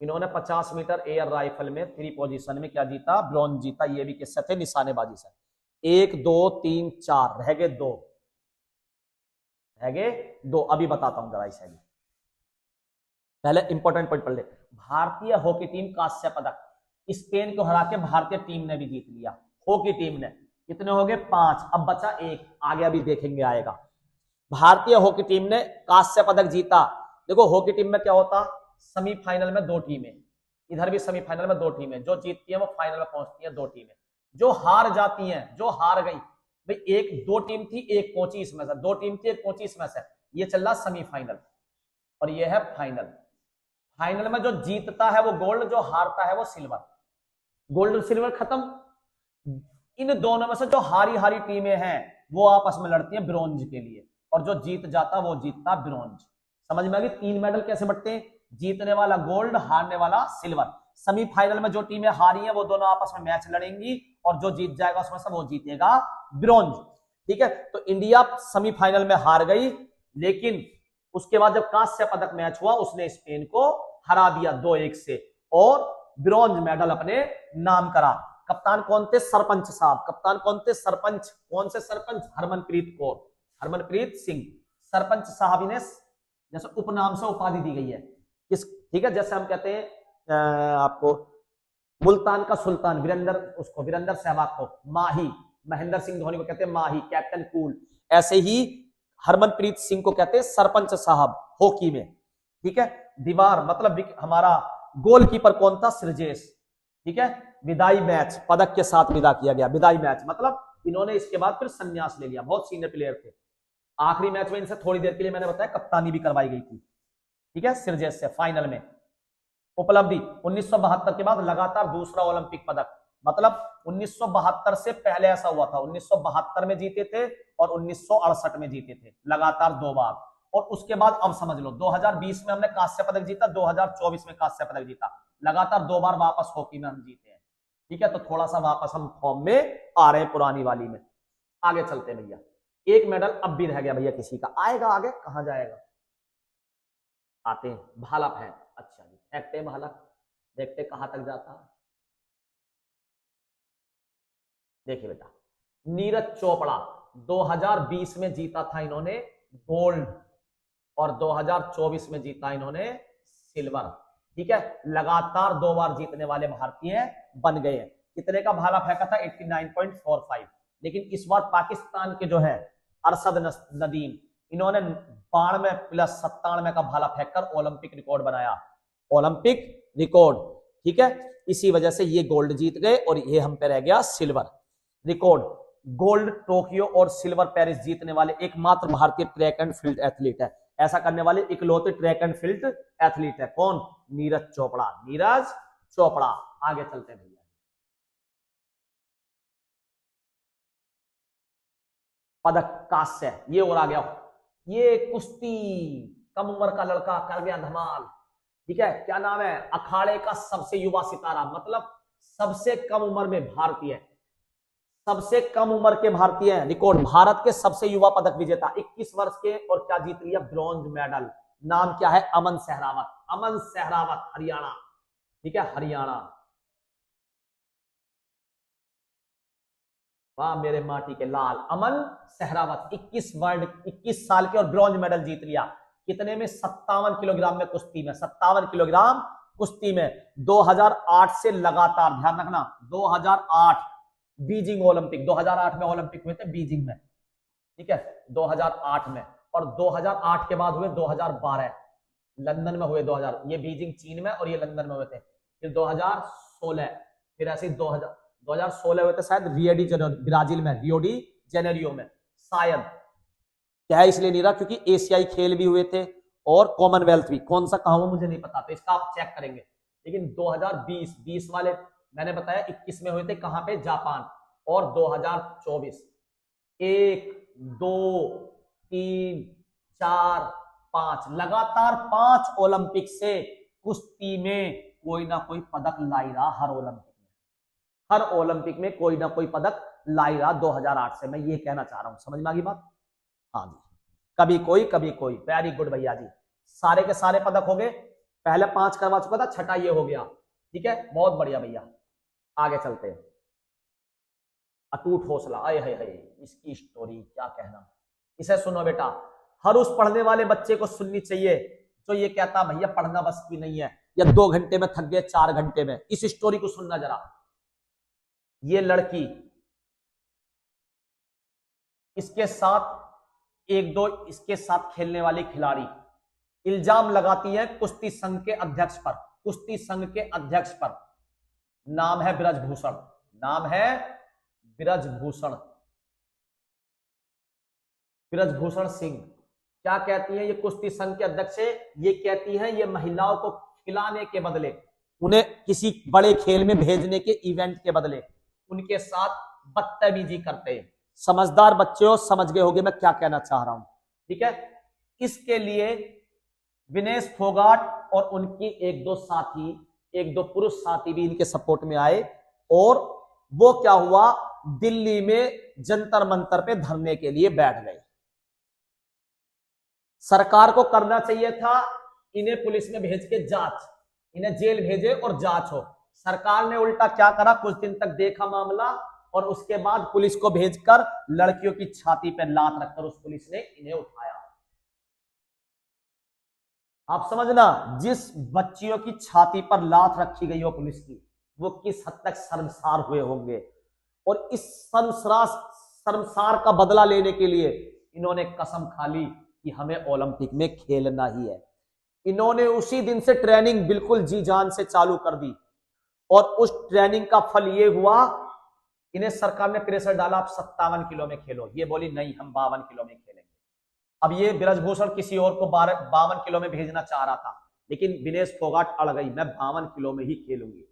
इन्होंने 50 मीटर एयर राइफल में 3 पोजीशन में क्या जीता? ब्रॉन्ज जीता। ये भी किससे थे? निशानेबाजी से। 1 2 3 4 रह गए 2, अभी बताता हूं जरा इसे। पहले इंपॉर्टेंट पॉइंट पढ़ ले। भारतीय हॉकी टीम कांस्य पदक, स्पेन को हरा के भारतीय टीम ने भी जीत लिया। हॉकी टीम ने कितने हो गए? 5। अब बचा 1, आगे अभी देखेंगे आएगा। भारतीय हॉकी टीम ने कांस्य पदक जीता। देखो हॉकी टीम में क्या होता? सेमीफाइनल में 2 टीमें, इधर भी सेमीफाइनल में 2 टीमें। जो जीतती है वो फाइनल में पहुंचती है 2 टीमें। जो हार जाती हैं, जो हार गई भाई, 2 टीम थी, एक पहुंची इसमें से, 2 टीम थी, एक पहुंची इसमें से। ये चल रहा सेमीफाइनल, और ये है फाइनल। फाइनल में जो जीतता है वो गोल्ड, जो हारता है वो सिल्वर। गोल्ड और सिल्वर खत्म। इन दोनों में से जो हारी टीमें हैं वो आपस में लड़ती हैं ब्रॉन्ज के लिए, और जो जीत जाता वो जीतता ब्रॉन्ज। समझ में आ गई? 3 मेडल कैसे बंटते हैं? जीतने वाला गोल्ड, हारने वाला सिल्वर। सेमीफाइनल में जो टीमें हारी हैं वो दोनों आपस में मैच लड़ेंगी, और जो जीत जाएगा उसमें से वो जीतेगा ब्रॉन्ज। ठीक है, तो इंडिया सेमीफाइनल में हार गई, लेकिन उसके बाद जब कांस्य पदक मैच हुआ उसने स्पेन को हरा दिया 2-1 से और ब्रॉन्ज मेडल अपने नाम करा। कप्तान कौन थे? सरपंच साहब। कप्तान कौन थे? सरपंच। कौन से सरपंच? हरमनप्रीत कौर, हरमनप्रीत सिंह। सरपंच साहब इन्हें जैसे उपनाम से उपाधि दी गई है किस, ठीक है, जैसे हम कहते हैं आपको मुल्तान का सुल्तान वीरेंद्र, उसको वीरेंद्र सहवाग को माही, महेंद्र सिंह धोनी को कहते हैं माही, कैप्टन कूल। ऐसे ही हरमनप्रीत सिंह को कहते हैं सरपंच साहब हॉकी में, ठीक है। दीवार मतलब हमारा गोलकीपर कौन था? सृजेश, ठीक है। विदाई मैच पदक के साथ विदा किया गया, विदाई मैच मतलब इन्होंने इसके बाद फिर संन्यास ले लिया, बहुत सीनियर प्लेयर थे। आखिरी मैच में इनसे थोड़ी देर के लिए मैंने बताया कप्तानी भी करवाई गई थी, ठीक है, सृजेश से फाइनल में। उपलब्धि 1972 के बाद लगातार दूसरा ओलंपिक पदक, मतलब 1972 से पहले ऐसा हुआ था, 1972 में जीते थे और 1968 में जीते थे, लगातार 2 बार। और उसके बाद अब समझ लो 2020 में हमने कांस्य पदक जीता, 2024 में कांस्य पदक जीता, लगातार 2 बार वापस हॉकी में हम जीते हैं, ठीक है। तो थोड़ा सा वापस हम फॉर्म में आ रहे हैं पुरानी वाली में। आगे चलते भैया, एक मेडल अब भी रह गया भैया किसी का, आएगा आगे, कहां जाएगा? आते हैं, भाला फेंक। अच्छा जी, फेंकते भाला, देखते कहां तक जाता है। देखिए बेटा, नीरज चोपड़ा 2020 में जीता था इन्होंने गोल्ड और 2024 में जीता इन्होंने सिल्वर, ठीक है। लगातार 2 बार जीतने वाले भारतीय बन गए हैं। कितने का भाला फेंका था? 89.45। लेकिन इस बार पाकिस्तान के जो है अरशद नदीम, इन्होंने 92+97 का भाला फेंककर ओलंपिक रिकॉर्ड बनाया, ओलंपिक रिकॉर्ड, ठीक है। इसी वजह से ये गोल्ड जीत गए और ये हम पे रह गया सिल्वर रिकॉर्ड। गोल्ड टोक्यो और सिल्वर पेरिस जीतने वाले एकमात्र भारतीय ट्रैक एंड फील्ड एथलीट है, ऐसा करने वाले इकलौते ट्रैक एंड फील्ड एथलीट है कौन? नीरज चोपड़ा, नीरज चोपड़ा। आगे चलते हैं भैया, पदक कांस्य, ये और आ गया, ये कुश्ती कम उम्र का लड़का कर गया धमाल, ठीक है। क्या नाम है? अखाड़े का सबसे युवा सितारा, मतलब सबसे कम उम्र में भारतीय, सबसे कम उम्र के भारतीय रिकॉर्ड, भारत के सबसे युवा पदक विजेता 21 वर्ष के, और क्या जीत लिया? Bronze medal. नाम क्या है? अमन सहरावत, अमन सहरावत, हरियाणा, ठीक है, हरियाणा। वाह मेरे माटी के लाल, अमन सहरावत 21 साल के और ब्रॉन्ज मेडल जीत लिया। कितने में? 57 किलोग्राम में कुश्ती में, 57 किलोग्राम कुश्ती में। 2008 से लगातार, ध्यान रखना, 2008 बीजिंग ओलंपिक, 2008 में ओलंपिक हुए थे बीजिंग में, ठीक है, 2008 में। और 2008 के बाद हुए 2012 लंदन में हुए, 2000 ये बीजिंग चीन में और ये लंदन में हुए थे। फिर 2016, फिर ऐसे 2016 हुए थे शायद ब्राजील में, रियो डी जेनेरियो में शायद। क्या है इसलिए नहीं रहा? क्योंकि एशियाई खेल भी हुए थे और कॉमनवेल्थ भी, कौन सा कहां मुझे नहीं पता, तो इसका आप चेक करेंगे। लेकिन 2020 वाले मैंने बताया 21 में हुए थे, कहां पे? जापान। और 2024 1 2 3 4 5 लगातार 5 ओलंपिक से कुश्ती में कोई ना कोई पदक लाई रहा, हर ओलंपिक में, हर ओलंपिक में कोई ना कोई पदक लाई रहा 2008 से। मैं ये कहना चाह रहा हूं, समझ में आ गई बात? हाँ जी, कभी कोई कभी कोई। वेरी गुड भैया जी, सारे के सारे पदक हो गए, पहले 5 करवा चुका था, छठा ये हो गया, ठीक है, बहुत बढ़िया भैया। आगे चलते हैं, अटूट हौसला, आए है इसकी स्टोरी क्या कहना। इसे सुनो बेटा, हर उस पढ़ने वाले बच्चे को सुननी चाहिए जो ये कहता भैया पढ़ना बस की नहीं है, या 2 घंटे में थक गए, 4 घंटे में। इस स्टोरी को सुनना जरा। ये लड़की, इसके साथ 1-2 इसके साथ खेलने वाली खिलाड़ी इल्जाम लगाती है कुश्ती संघ के अध्यक्ष पर, कुश्ती संघ के अध्यक्ष पर। नाम है ब्रजभूषण, नाम है ब्रजभूषण, ब्रजभूषण सिंह। क्या कहती है ये कुश्ती संघ के अध्यक्ष है? ये कहती है ये महिलाओं को खिलाने के बदले, उन्हें किसी बड़े खेल में भेजने के इवेंट के बदले उनके साथ बदतमीजी करते हैं। समझदार बच्चे हो, समझ गए होगे मैं क्या कहना चाह रहा हूं, ठीक है। इसके लिए विनेश फोगाट और उनकी 1-2 साथी, 1-2 पुरुष साथी भी इनके सपोर्ट में आए, और वो क्या हुआ, दिल्ली में जंतर मंतर पे धरने के लिए बैठ गए। सरकार को करना चाहिए था इन्हें पुलिस में भेज के जांच, इन्हें जेल भेजे और जांच हो। सरकार ने उल्टा क्या करा, कुछ दिन तक देखा मामला और उसके बाद पुलिस को भेजकर लड़कियों की छाती पर लात रखकर उस पुलिस ने इन्हें उठाया। आप समझना, जिस बच्चियों की छाती पर लात रखी गई हो पुलिस की, वो किस हद तक शर्मसार हुए होंगे। और इस शर्मसार का बदला लेने के लिए इन्होंने कसम खा ली कि हमें ओलंपिक में खेलना ही है। इन्होंने उसी दिन से ट्रेनिंग बिल्कुल जी जान से चालू कर दी और उस ट्रेनिंग का फल ये हुआ, इन्हें सरकार ने प्रेशर डाला आप 57 किलो में खेलो, ये बोली नहीं हम 52 किलो में खेलेंगे। अब ये ब्रजभूषण किसी और को 52 किलो में भेजना चाह रहा था, लेकिन विनेश फोगाट अड़ गई, मैं 52 किलो में ही खेलूंगी।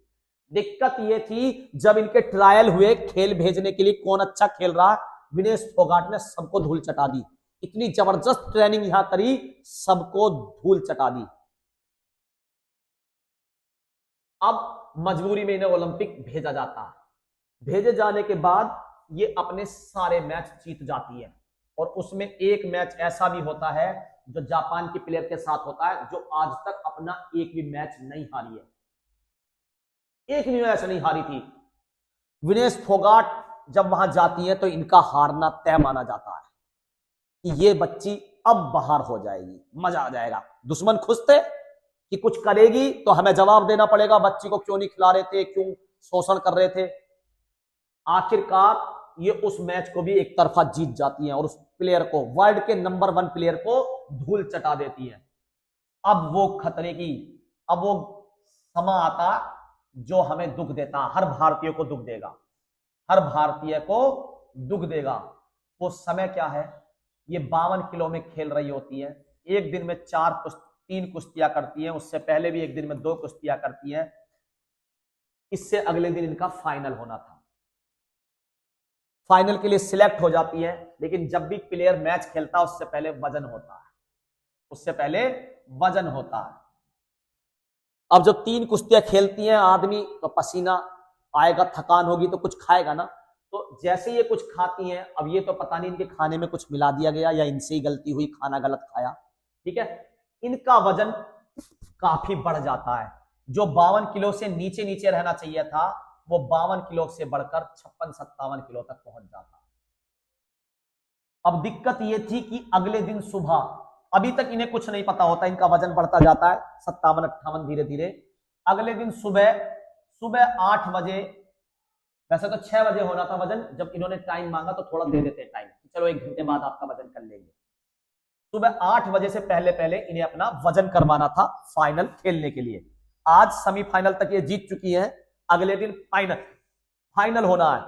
दिक्कत ये थी जब इनके ट्रायल हुए खेल भेजने के लिए कौन अच्छा खेल रहा, विनेश फोगाट ने सबको धूल चटा दी। इतनी जबरदस्त ट्रेनिंग यहां करी, सबको धूल चटा दी। अब मजबूरी में इन्हें ओलंपिक भेजा जाता है। भेजे जाने के बाद ये अपने सारे मैच जीत जाती है और उसमें एक मैच ऐसा भी होता है जो जापान के प्लेयर के साथ होता है, जो आज तक अपना एक भी मैच नहीं हारी है, एक भी मैच नहीं हारी थी। विनेश फोगाट जब वहां जाती है तो इनका हारना तय माना जाता है कि ये बच्ची अब बाहर हो जाएगी, मजा आ जाएगा। दुश्मन खुश थे कि कुछ करेगी तो हमें जवाब देना पड़ेगा, बच्ची को क्यों नहीं खिला रहे थे, क्यों शोषण कर रहे थे। आखिरकार ये उस मैच को भी एक तरफा जीत जाती हैं और उस प्लेयर को, वर्ल्ड के नंबर 1 प्लेयर को धूल चटा देती हैं। अब वो खतरे की, अब वो समा आता जो हमें दुख देता, हर भारतीय को दुख देगा, हर भारतीय को दुख देगा। वो समय क्या है, ये 52 किलो में खेल रही होती है, एक दिन में 3 कुश्तियां करती हैं, उससे पहले भी एक दिन में 2 कुश्तियां करती हैं। इससे अगले दिन इनका फाइनल होना था, फाइनल के लिए सिलेक्ट हो जाती है। लेकिन जब भी प्लेयर मैच खेलता है उससे पहले वजन होता है, उससे पहले वजन होता है। अब जब 3 कुश्तियां खेलती हैं आदमी तो पसीना आएगा, थकान होगी तो कुछ खाएगा ना, तो जैसे ये कुछ खाती हैं, अब ये तो पता नहीं इनके खाने में कुछ मिला दिया गया या इनसे ही गलती हुई, खाना गलत खाया, ठीक है। इनका वजन काफी बढ़ जाता है, जो 52 किलो से नीचे नीचे रहना चाहिए था वो 52 किलो से बढ़कर 56-57 किलो तक पहुंच जाता है। अब दिक्कत ये थी कि अगले दिन सुबह, अभी तक इन्हें कुछ नहीं पता होता, इनका वजन बढ़ता जाता है 57-58 धीरे धीरे। अगले दिन सुबह 8 बजे, वैसे तो 6 बजे होना था वजन, जब इन्होंने टाइम मांगा तो थोड़ा दे देते टाइम, चलो 1 घंटे बाद आपका वजन कर लेंगे। सुबह 8 बजे से पहले पहले इन्हें अपना वजन करवाना था फाइनल खेलने के लिए। आज सेमीफाइनल तक ये जीत चुकी हैं, अगले दिन फाइनल होना है।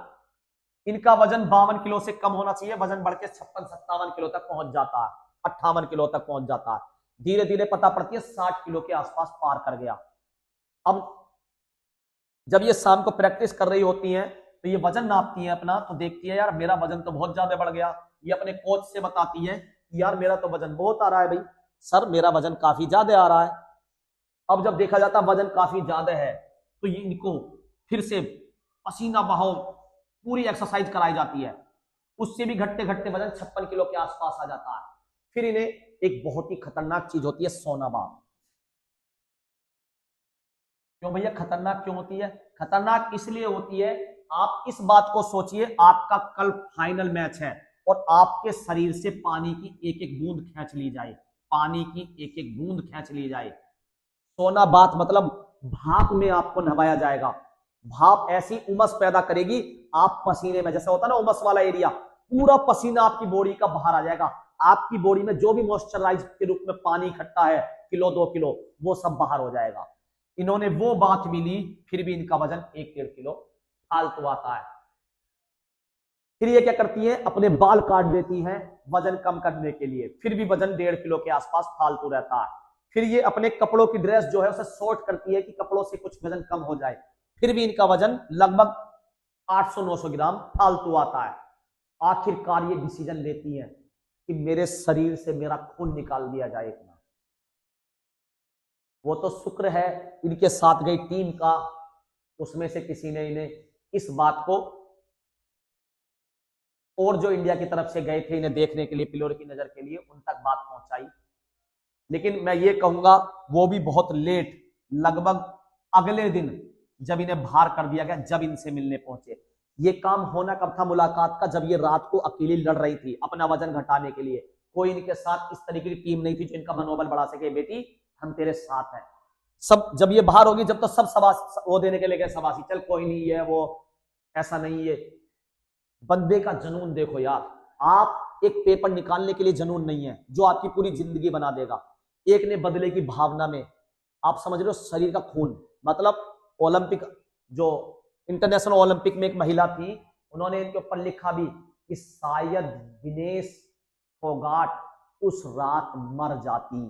इनका वजन 52 किलो से कम होना चाहिए, वजन बढ़ के 56-57 किलो तक पहुंच जाता है, 58 किलो तक पहुंच जाता है। धीरे धीरे पता पड़ती है 60 किलो के आसपास पार कर गया। अब जब ये शाम को प्रैक्टिस कर रही होती हैं तो ये वजन नापती है अपना, तो देखती है यार मेरा वजन तो बहुत ज्यादा बढ़ गया। ये अपने कोच से बताती है यार मेरा तो वजन बहुत आ रहा है, भाई सर मेरा वजन काफी ज्यादा आ रहा है। अब जब देखा जाता वजन काफी ज्यादा है तो ये इनको फिर से पसीना बहाओ पूरी एक्सरसाइज कराई जाती है, उससे भी घटते घटते वजन 56 किलो के आसपास आ जाता है। फिर इन्हें एक बहुत ही खतरनाक चीज होती है सोना बात। क्यों भैया खतरनाक क्यों होती है? खतरनाक इसलिए होती है, आप इस बात को सोचिए, आपका कल फाइनल मैच है और आपके शरीर से पानी की एक एक बूंद खींच ली जाए, पानी की एक एक बूंद खींच ली जाए। सोना बात मतलब भाप में आपको नवाया जाएगा, भाप ऐसी उमस पैदा करेगी, आप पसीने में, जैसे होता है ना उमस वाला एरिया, पूरा पसीना आपकी बॉडी का बाहर आ जाएगा, आपकी बॉडी में जो भी मॉइस्चराइज के रूप में पानी इकट्ठा है, किलो 2 किलो, वो सब बाहर हो जाएगा। इन्होंने वो बात भी ली, फिर भी इनका वजन 1-1.5 किलो फालतू आता है। फिर ये क्या करती है, अपने बाल काट देती हैं वजन कम करने के लिए, फिर भी वजन 1.5 किलो के आसपास फालतू रहता है। फिर ये अपने कपड़ों की ड्रेस जो है उसे शॉर्ट करती है कि कपड़ों से कुछ वजन कम हो जाए, फिर भी इनका वजन लगभग 800-900 ग्राम फालतू आता है। आखिरकार ये डिसीजन लेती है कि मेरे शरीर से मेरा खून निकाल दिया जाए इतना। वो तो शुक्र है इनके साथ गई टीम का, उसमें से किसी ने इन्हें इस बात को, और जो इंडिया की तरफ से गए थे इन्हें देखने के लिए, प्लेयर की नजर के लिए, उन तक बात पहुंचाई। लेकिन मैं ये कहूंगा वो भी बहुत लेट, लगभग अगले दिन जब इन्हें बाहर कर दिया गया, जब इनसे मिलने पहुंचे। ये काम होना कब था मुलाकात का? जब ये रात को अकेली लड़ रही थी अपना वजन घटाने के लिए। कोई इनके साथ इस तरीके की टीम नहीं थी जो इनका मनोबल बढ़ा सके, बेटी हम तेरे साथ हैं। सब जब ये बाहर होगी, जब तो सब वो देने के लिए गए शबाशी, चल कोई नहीं है वो, ऐसा नहीं है। बंदे का जुनून देखो यार, आप एक पेपर निकालने के लिए जुनून नहीं है जो आपकी पूरी जिंदगी बना देगा। एक ने बदले की भावना में, आप समझ रहे हो, शरीर का खून, मतलब ओलंपिक, जो इंटरनेशनल ओलंपिक में एक महिला थी, उन्होंने इनके ऊपर लिखा भी कि शायद विनेश फोगाट उस रात मर जाती।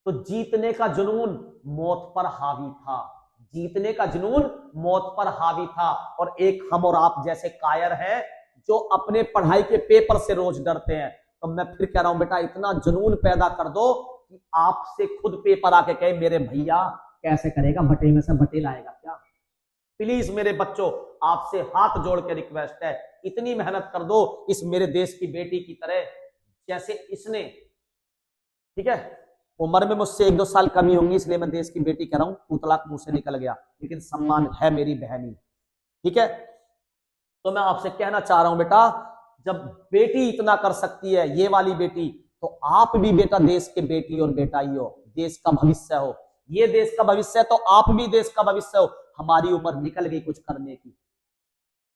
तो जीतने का जुनून मौत पर हावी था, जीतने का जुनून मौत पर हावी था। और एक हम और आप जैसे कायर हैं जो अपने पढ़ाई के पेपर से रोज डरते हैं। तो मैं फिर कह रहा हूं बेटा, इतना जुनून पैदा कर दो कि आपसे खुद पेपर आके कहे मेरे भैया कैसे करेगा, बटे में से बटे लाएगा क्या। प्लीज मेरे बच्चों, आपसे हाथ जोड़ के रिक्वेस्ट है, इतनी मेहनत कर दो इस मेरे देश की बेटी की तरह जैसे इसने। ठीक है, उम्र में मुझसे 1-2 साल कमी होंगी, इसलिए मैं देश की बेटी कह रहा हूं, पुतलाक मुंह से निकल गया, लेकिन सम्मान है मेरी बहनी। ठीक है, तो मैं आपसे कहना चाह रहा हूं बेटा, जब बेटी इतना कर सकती है, ये वाली बेटी, तो आप भी बेटा देश के बेटी और बेटा ही हो, देश का भविष्य हो। ये देश का भविष्य है तो आप भी देश का भविष्य हो। हमारी उम्र निकल गई कुछ करने की,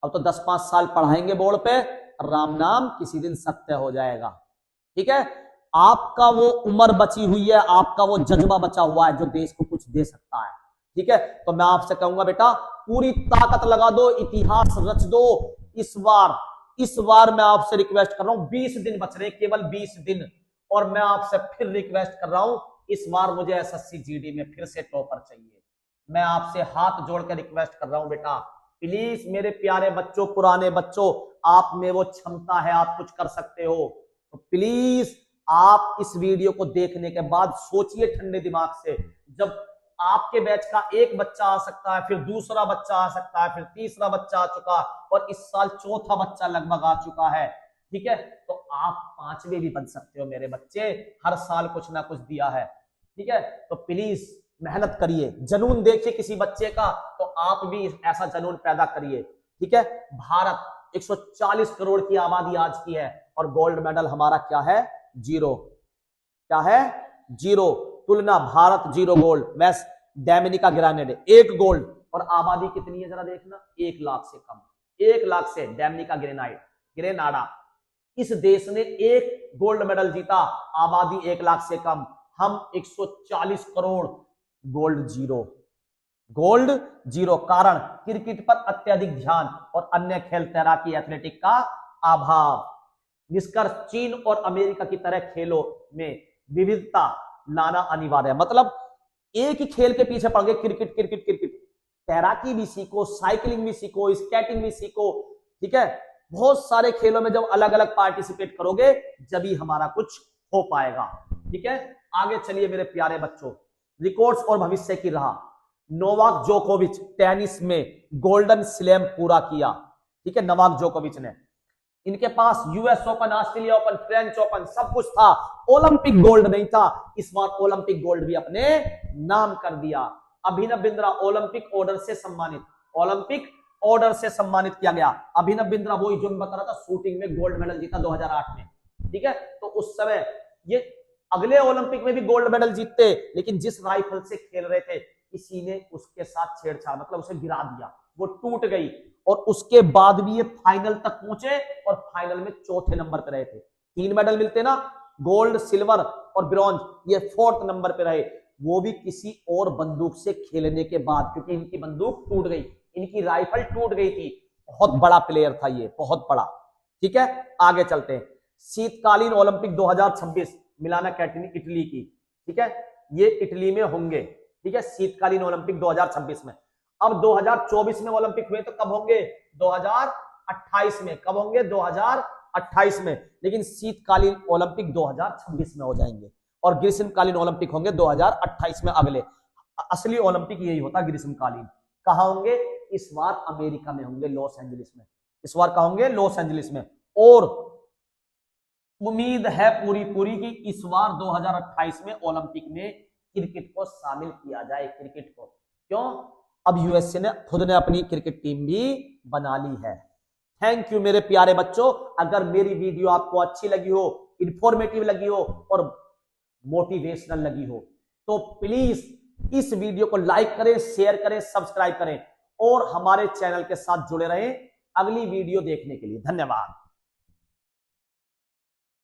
अब तो 10-5 साल पढ़ाएंगे बोर्ड पे, राम नाम किसी दिन सत्य हो जाएगा। ठीक है, आपका वो उम्र बची हुई है, आपका वो जज्बा बचा हुआ है जो देश को कुछ दे सकता है। ठीक है, तो मैं आपसे कहूंगा बेटा, पूरी ताकत लगा दो, इतिहास रच दो इस बार मैं आपसे रिक्वेस्ट कर रहा हूं, 20 दिन बच रहे, केवल 20 दिन, और मैं आपसे फिर रिक्वेस्ट कर रहा हूं, इस बार मुझे एसएससी जीडी में फिर से टॉपर चाहिए। मैं आपसे हाथ जोड़कर रिक्वेस्ट कर रहा हूं बेटा, प्लीज मेरे प्यारे बच्चों, पुराने बच्चों, आप में वो क्षमता है, आप कुछ कर सकते हो। तो प्लीज आप इस वीडियो को देखने के बाद सोचिए ठंडे दिमाग से, जब आपके बैच का एक बच्चा आ सकता है, फिर दूसरा बच्चा आ सकता है, फिर तीसरा बच्चा आ चुका, और इस साल चौथा बच्चा लगभग आ चुका है। ठीक है, तो आप 5वें भी बन सकते हो मेरे बच्चे, हर साल कुछ ना कुछ दिया है। ठीक है, तो प्लीज मेहनत करिए, जुनून देखिए किसी बच्चे का, तो आप भी ऐसा जुनून पैदा करिए। ठीक है, भारत 140 करोड़ की आबादी आज की है, और गोल्ड मेडल हमारा क्या है? 0। क्या है? 0। तुलना Bharat 0 gold, west Dominica Grenada 1 gold, और आबादी कितनी है जरा देखना, 1 लाख से कम, 1 लाख से डोमिनिका ग्रेनाडा, इस देश ने 1 गोल्ड मेडल जीता, आबादी 1 लाख से कम। हम 140 करोड़, गोल्ड 0। कारण क्रिकेट पर अत्यधिक ध्यान और अन्य खेल, तैराकी, एथलेटिक का अभाव। निष्कर्ष, चीन और अमेरिका की तरह खेलों में विविधता लाना अनिवार्य है। मतलब एक ही खेल के पीछे पड़ गए, क्रिकेट क्रिकेट क्रिकेट, तैराकी भी सीखो, साइकिलिंग भी सीखो, स्केटिंग भी सीखो। ठीक है, बहुत सारे खेलों में जब अलग अलग पार्टिसिपेट करोगे, जब ही हमारा कुछ हो पाएगा। ठीक है, आगे चलिए मेरे प्यारे बच्चों, रिकॉर्ड्स और भविष्य की राह। नोवाक जोकोविच टेनिस में गोल्डन स्लैम पूरा किया। ठीक है, नोवाक जोकोविच ने, इनके पास US open, Australia open, French open सब कुछ था, ओलंपिक गोल्ड नहीं था। इस बार ओलंपिक गोल्ड भी अपने नाम कर दिया। अभिनव बिंद्रा ओलंपिक ऑर्डर से सम्मानित, ओलंपिक ऑर्डर से सम्मानित किया गया। अभिनव बिंद्रा वही जो मैं बता रहा था, शूटिंग में गोल्ड मेडल जीता 2008 में। ठीक है, तो उस समय ये अगले ओलंपिक में भी गोल्ड मेडल जीतते, लेकिन जिस राइफल से खेल रहे थे किसी ने उसके साथ छेड़छाड़, मतलब उसे गिरा दिया, वो टूट गई, और उसके बाद भी ये फाइनल तक पहुंचे, और फाइनल में चौथे नंबर पे रहे थे। 3 मेडल मिलते ना, गोल्ड, सिल्वर और ब्रॉन्ज, ये 4th नंबर पे रहे, वो भी किसी और बंदूक से खेलने के बाद, क्योंकि इनकी बंदूक टूट गई, इनकी राइफल टूट गई थी। बहुत बड़ा प्लेयर था ये, बहुत बड़ा। ठीक है, आगे चलते हैं। शीतकालीन ओलंपिक 2026 मिलाना कैटनी इटली की। ठीक है, ये इटली में होंगे। ठीक है, शीतकालीन ओलंपिक 2026 में। अब 2024 में ओलंपिक हुए तो कब होंगे? 2028 में। कब होंगे? 2028 में। लेकिन शीतकालीन ओलंपिक 2026 में हो जाएंगे, और ग्रीष्मकालीन ओलंपिक होंगे 2028 में अगले। असली ओलंपिक यही होता ग्रीष्मकालीन। कहां होंगे? इस बार अमेरिका में होंगे, लॉस एंजलिस में। इस बार कहां होंगे? लॉस एंजलिस में। और उम्मीद है पूरी पूरी कि इस बार 2028 में ओलंपिक में क्रिकेट को शामिल किया जाए। क्रिकेट को क्यों, अब यूएसए ने खुद ने अपनी क्रिकेट टीम भी बना ली है। थैंक यू मेरे प्यारे बच्चों। अगर मेरी वीडियो आपको अच्छी लगी हो, इंफॉर्मेटिव लगी हो और मोटिवेशनल लगी हो तो प्लीज इस वीडियो को लाइक करें, शेयर करें, सब्सक्राइब करें और हमारे चैनल के साथ जुड़े रहें अगली वीडियो देखने के लिए। धन्यवाद।